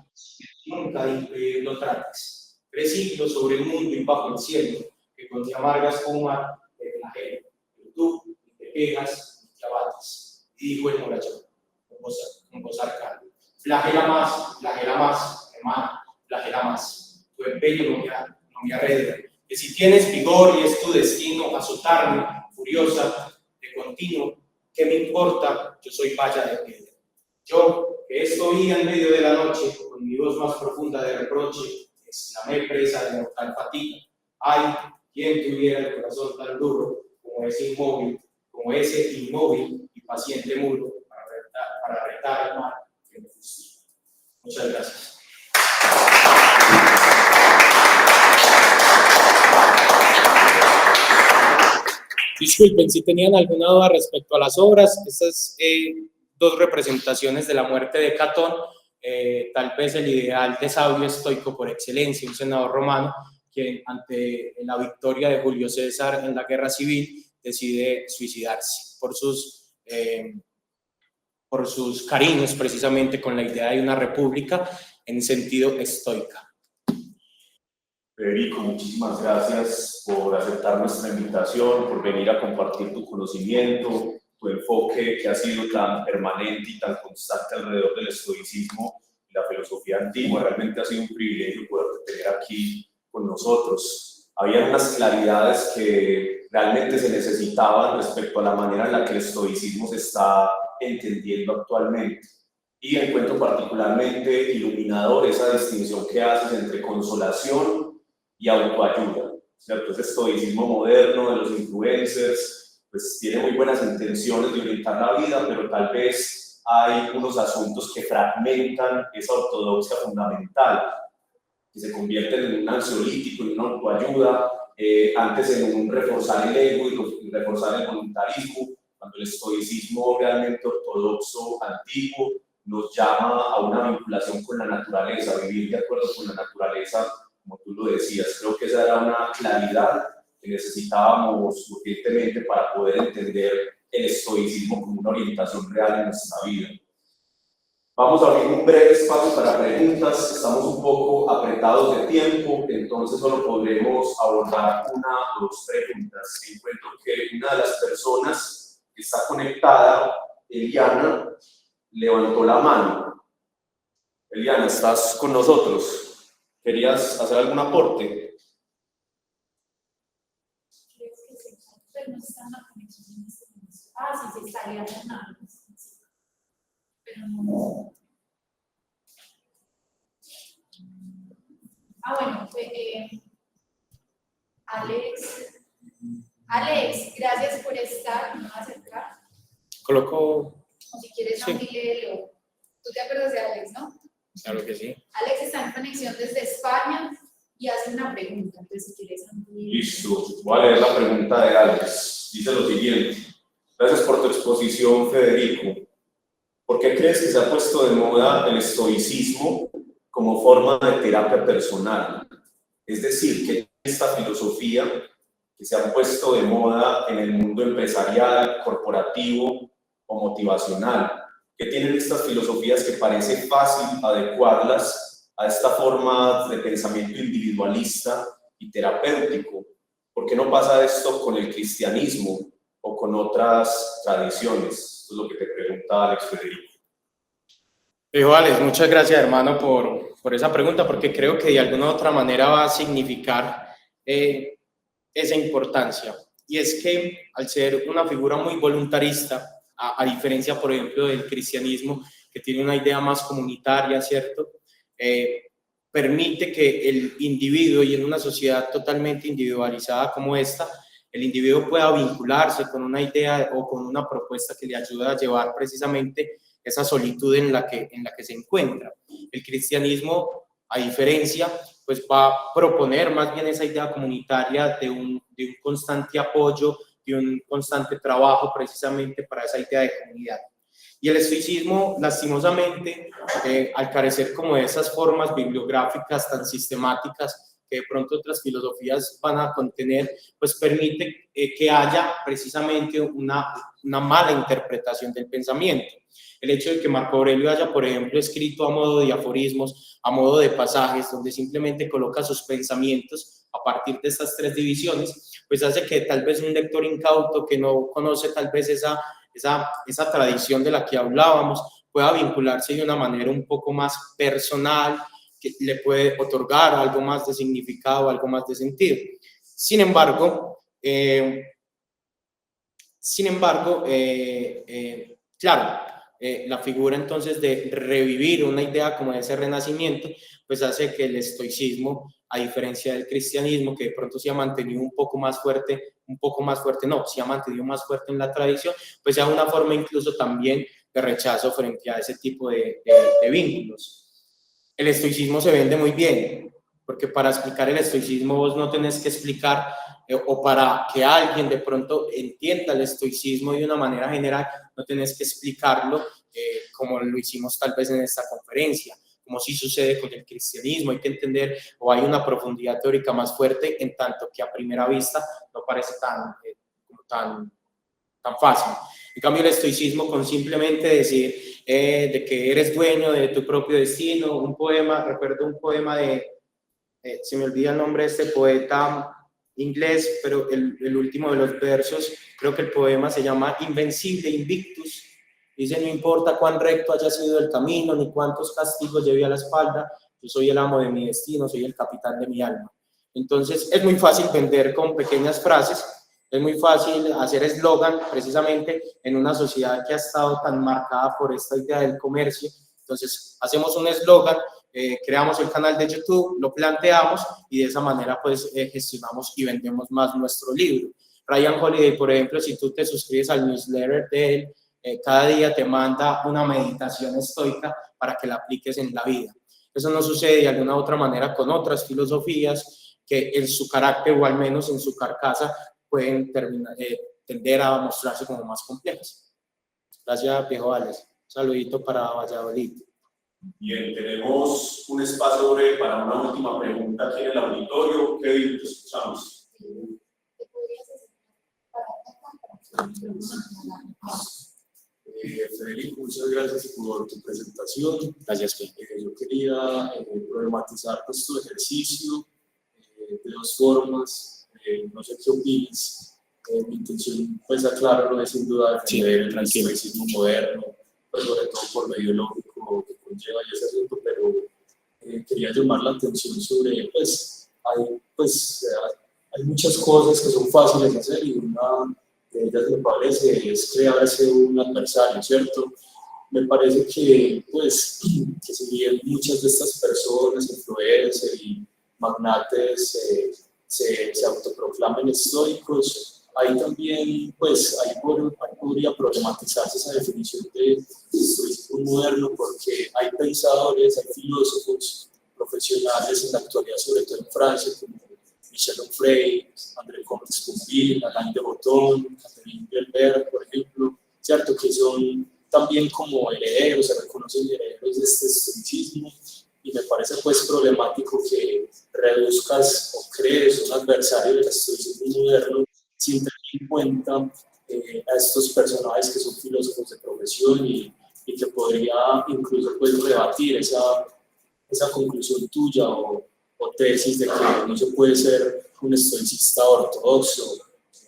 nunca de impedirlo trates. 3 siglos sobre el mundo y bajo el cielo, que con ti amarga espuma te flagelo, pero tú ni te quejas ni te abates. Y dijo el murallón con voz arcana: flagela más, hermano, flagela más. Tu empeño no me arredra, que si tienes vigor y es tu destino azotarme, furiosa, de continuo, ¿qué me importa? Yo soy valla de piedra. Yo, que estoy en medio de la noche, con mi voz más profunda de reproche, exclamé presa de mortal fatiga: ay, quien tuviera el corazón tan duro como ese inmóvil y paciente muro para retar al mar que me fustiga. Muchas gracias. Disculpen si tenían alguna duda respecto a las obras. Estas 2 representaciones de la muerte de Catón, tal vez el ideal de sabio estoico por excelencia, un senador romano que ante la victoria de Julio César en la guerra civil decide suicidarse por sus cariños precisamente con la idea de una república en sentido estoica. Federico, muchísimas gracias por aceptar nuestra invitación, por venir a compartir tu conocimiento, tu enfoque que ha sido tan permanente y tan constante alrededor del estoicismo la filosofía antigua. Realmente ha sido un privilegio poderte tener aquí con nosotros. Había unas claridades que realmente se necesitaban respecto a la manera en la que el estoicismo se está entendiendo actualmente. Y encuentro particularmente iluminador esa distinción que haces entre consolación y autoayuda, ¿cierto? Ese estoicismo moderno de los influencers, pues tiene muy buenas intenciones de orientar la vida, pero tal vez hay unos asuntos que fragmentan esa ortodoxia fundamental, que se convierten en un ansiolítico, en una autoayuda, antes en un reforzar el ego y reforzar el voluntarismo, cuando el estoicismo realmente ortodoxo, antiguo, nos llama a una vinculación con la naturaleza, a vivir de acuerdo con la naturaleza, como tú lo decías. Creo que esa era una claridad que necesitábamos urgentemente para poder entender el estoicismo como una orientación real en nuestra vida. Vamos a abrir un breve espacio para preguntas. Estamos un poco apretados de tiempo, entonces solo podremos abordar una o dos preguntas. Encuentro que una de las personas que está conectada, Eliana, levantó la mano. Eliana, ¿estás con nosotros? ¿Querías hacer algún aporte? Creo que sí, pero no está en la conexión en este momento. Ah, sí, está Eliana. Pero no. Bueno, Alex, gracias por estar. Me voy a acercar. Coloco. O si quieres, Sí. léelo. ¿Tú te acuerdas de Alex, no? Claro que sí. Alex está en conexión desde España y hace una pregunta. Entonces, si quieres, Listo. Voy a leer la pregunta de Alex. Dice lo siguiente. Gracias por tu exposición, Federico. ¿Por qué crees que se ha puesto de moda el estoicismo como forma de terapia personal? Es decir, que esta filosofía que se ha puesto de moda en el mundo empresarial, corporativo o motivacional, que tienen estas filosofías que parece fácil adecuarlas a esta forma de pensamiento individualista y terapéutico. ¿Por qué no pasa esto con el cristianismo o con otras tradiciones? Esto es lo que te pregunta Alex Federico. Alex, muchas gracias, hermano, por esa pregunta, porque creo que de alguna u otra manera va a significar esa importancia. Y es que al ser una figura muy voluntarista, a diferencia, por ejemplo, del cristianismo, que tiene una idea más comunitaria, ¿cierto? Permite que el individuo, y en una sociedad totalmente individualizada como esta, el individuo pueda vincularse con una idea o con una propuesta que le ayuda a llevar precisamente esa solitud en la que se encuentra. El cristianismo, a diferencia, pues va a proponer más bien esa idea comunitaria de un constante apoyo, de un constante trabajo precisamente para esa idea de comunidad. Y el estoicismo, lastimosamente, al carecer como de esas formas bibliográficas tan sistemáticas que de pronto otras filosofías van a contener, pues permite que haya precisamente una mala interpretación del pensamiento. El hecho de que Marco Aurelio haya, por ejemplo, escrito a modo de aforismos, a modo de pasajes, donde simplemente coloca sus pensamientos a partir de estas tres divisiones, pues hace que tal vez un lector incauto que no conoce tal vez esa tradición de la que hablábamos pueda vincularse de una manera un poco más personal, que le puede otorgar algo más de significado, algo más de sentido. Sin embargo, claro, la figura entonces de revivir una idea como ese renacimiento, pues hace que el estoicismo, a diferencia del cristianismo, que de pronto se ha mantenido un poco más fuerte, se ha mantenido más fuerte en la tradición, pues sea una forma incluso también de rechazo frente a ese tipo de vínculos. El estoicismo se vende muy bien, porque para explicar el estoicismo vos no tenés que explicar, o para que alguien de pronto entienda el estoicismo de una manera general, no tenés que explicarlo como lo hicimos tal vez en esta conferencia, como sí sucede con el cristianismo. Hay que entender, o hay una profundidad teórica más fuerte, en tanto que a primera vista no parece tan fácil. En cambio, el estoicismo, con simplemente decir de que eres dueño de tu propio destino, un poema, recuerdo un poema se me olvida el nombre de este poeta inglés, pero el último de los versos, creo que el poema se llama Invencible, Invictus, Dice, no importa cuán recto haya sido el camino, ni cuántos castigos lleve a la espalda, yo soy el amo de mi destino, soy el capitán de mi alma. Entonces, es muy fácil vender con pequeñas frases, es muy fácil hacer eslogan precisamente en una sociedad que ha estado tan marcada por esta idea del comercio. Entonces, hacemos un eslogan, creamos el canal de YouTube, lo planteamos y de esa manera pues gestionamos y vendemos más nuestro libro. Ryan Holiday, por ejemplo, si tú te suscribes al newsletter de él, cada día te manda una meditación estoica para que la apliques en la vida. Eso no sucede de alguna otra manera con otras filosofías que en su carácter o al menos en su carcasa pueden tender a mostrarse como más complejas. Gracias, viejo Alex. Un saludito para Valladolid. Bien, tenemos un espacio breve para una última pregunta aquí en el auditorio. Kevin, te escuchamos. Federico, muchas gracias por tu presentación. Gracias, yo quería problematizar tu ejercicio de dos formas. No sé qué opinas. Mi intención, pues aclararlo, es sin duda defender el estoicismo moderno, pues sobre todo por lo ideológico que conlleva ese asunto, pero quería llamar la atención sobre, hay muchas cosas que son fáciles de hacer y una de ellas me parece es crearse un adversario, ¿cierto? Me parece que, pues, que si bien muchas de estas personas, influencers y magnates se autoproclamen estoicos, hay también, pues, ahí podría problematizarse esa definición de estoicismo moderno, porque hay pensadores, hay filósofos profesionales en la actualidad, sobre todo en Francia, como Michel Onfray, André Comte-Sponville, Alain de Botton, Catherine Delbert, por ejemplo, ¿cierto? Que son también como herederos, se reconocen herederos de este estoicismo, y me parece pues problemático que reduzcas o crees un adversario del estoicismo moderno sin tener en cuenta a estos personajes que son filósofos de profesión y que podría incluso pues rebatir esa conclusión tuya o tesis de que no se puede ser un estoicista ortodoxo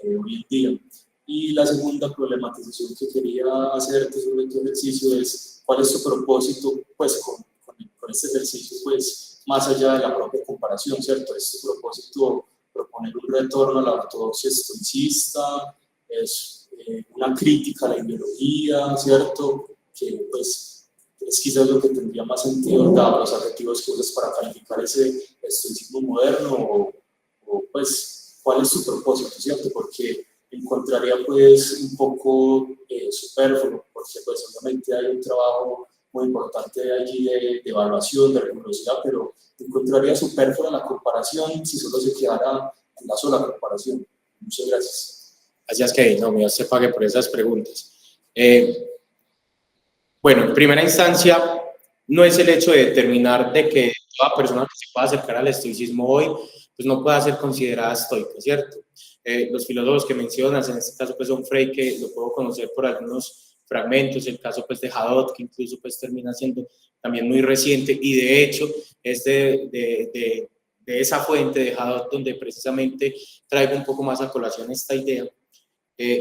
hoy en día. Y la segunda problematización que quería hacerte sobre tu ejercicio es cuál es tu propósito pues, con este ejercicio, pues, más allá de la propia comparación, ¿cierto? ¿Es tu propósito proponer un retorno a la ortodoxia estoicista? ¿Es una crítica a la ideología, ¿cierto? Que pues es quizás lo que tendría más sentido dado los adjetivos que usas para calificar ese estoicismo moderno o pues cuál es su propósito, ¿cierto? Porque encontraría pues un poco superfluo, porque pues obviamente hay un trabajo muy importante allí de evaluación, de rigurosidad, pero encontraría superflua la comparación si solo se quedara en la sola comparación. Muchas gracias. Gracias, Kevin. No, Dios te pague por esas preguntas. Bueno, en primera instancia, no es el hecho de determinar de que toda persona que se pueda acercar al estoicismo hoy, pues no pueda ser considerada estoica, ¿cierto? Los filósofos que mencionas, en este caso pues son Frey, que lo puedo conocer por algunos fragmentos, el caso pues de Hadot, que incluso pues termina siendo también muy reciente, y de hecho es de esa fuente de Hadot donde precisamente traigo un poco más a colación esta idea.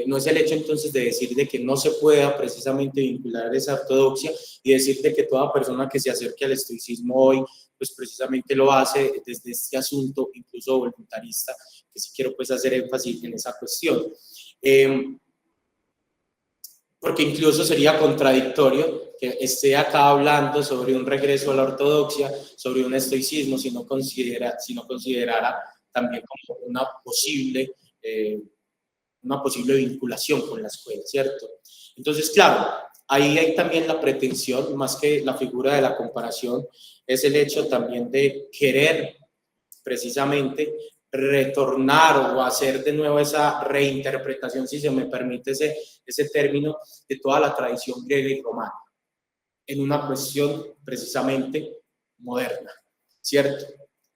No es el hecho entonces de decir de que no se pueda precisamente vincular esa ortodoxia y decir de que toda persona que se acerque al estoicismo hoy, pues precisamente lo hace desde este asunto incluso voluntarista, que sí quiero pues hacer énfasis en esa cuestión. Porque incluso sería contradictorio que esté acá hablando sobre un regreso a la ortodoxia, sobre un estoicismo, si no considerara también como una posible vinculación con la escuela, ¿cierto? Entonces, claro, ahí hay también la pretensión, más que la figura de la comparación, es el hecho también de querer precisamente retornar o hacer de nuevo esa reinterpretación, si se me permite ese término, de toda la tradición griega y romana, en una cuestión precisamente moderna, ¿cierto?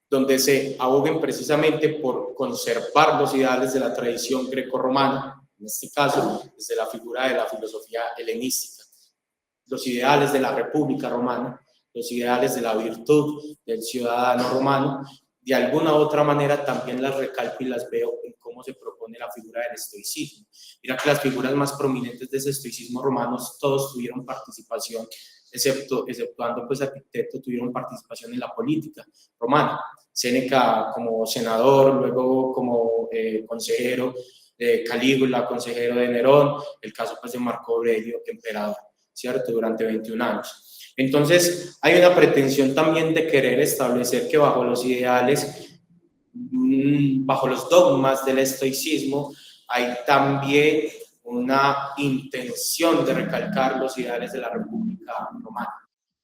Donde se aboguen precisamente por conservar los ideales de la tradición greco-romana, en este caso, desde la figura de la filosofía helenística, los ideales de la República Romana, los ideales de la virtud del ciudadano romano, de alguna u otra manera también las recalco y las veo en cómo se propone la figura del estoicismo. Mira que las figuras más prominentes de ese estoicismo romano todos tuvieron participación, exceptuando pues Epicteto, tuvieron participación en la política romana. Séneca como senador, luego como consejero, Calígula, consejero de Nerón, el caso pues de Marco Aurelio, emperador, ¿cierto? Durante 21 años. Entonces, hay una pretensión también de querer establecer que bajo los ideales, bajo los dogmas del estoicismo, hay también una intención de recalcar los ideales de la República Romana.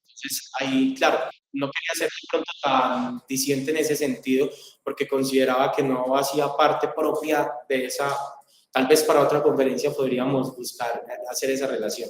Entonces, ahí, claro, no quería ser de pronto tan diciente en ese sentido, porque consideraba que no hacía parte propia de esa, tal vez para otra conferencia podríamos buscar hacer esa relación.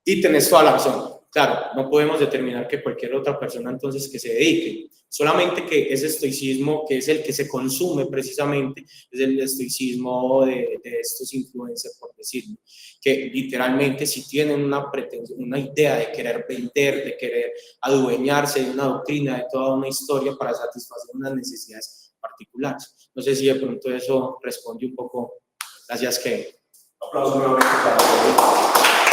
Y tenés toda la razón. Claro, no podemos determinar que cualquier otra persona entonces que se dedique, solamente que ese estoicismo, que es el que se consume precisamente, es el estoicismo de estos influencers, por decirlo, que literalmente si tienen una pretensión, una idea de querer vender, de querer adueñarse de una doctrina, de toda una historia para satisfacer unas necesidades particulares. No sé si de pronto eso responde un poco. Gracias, Kevin. Aplausos nuevamente para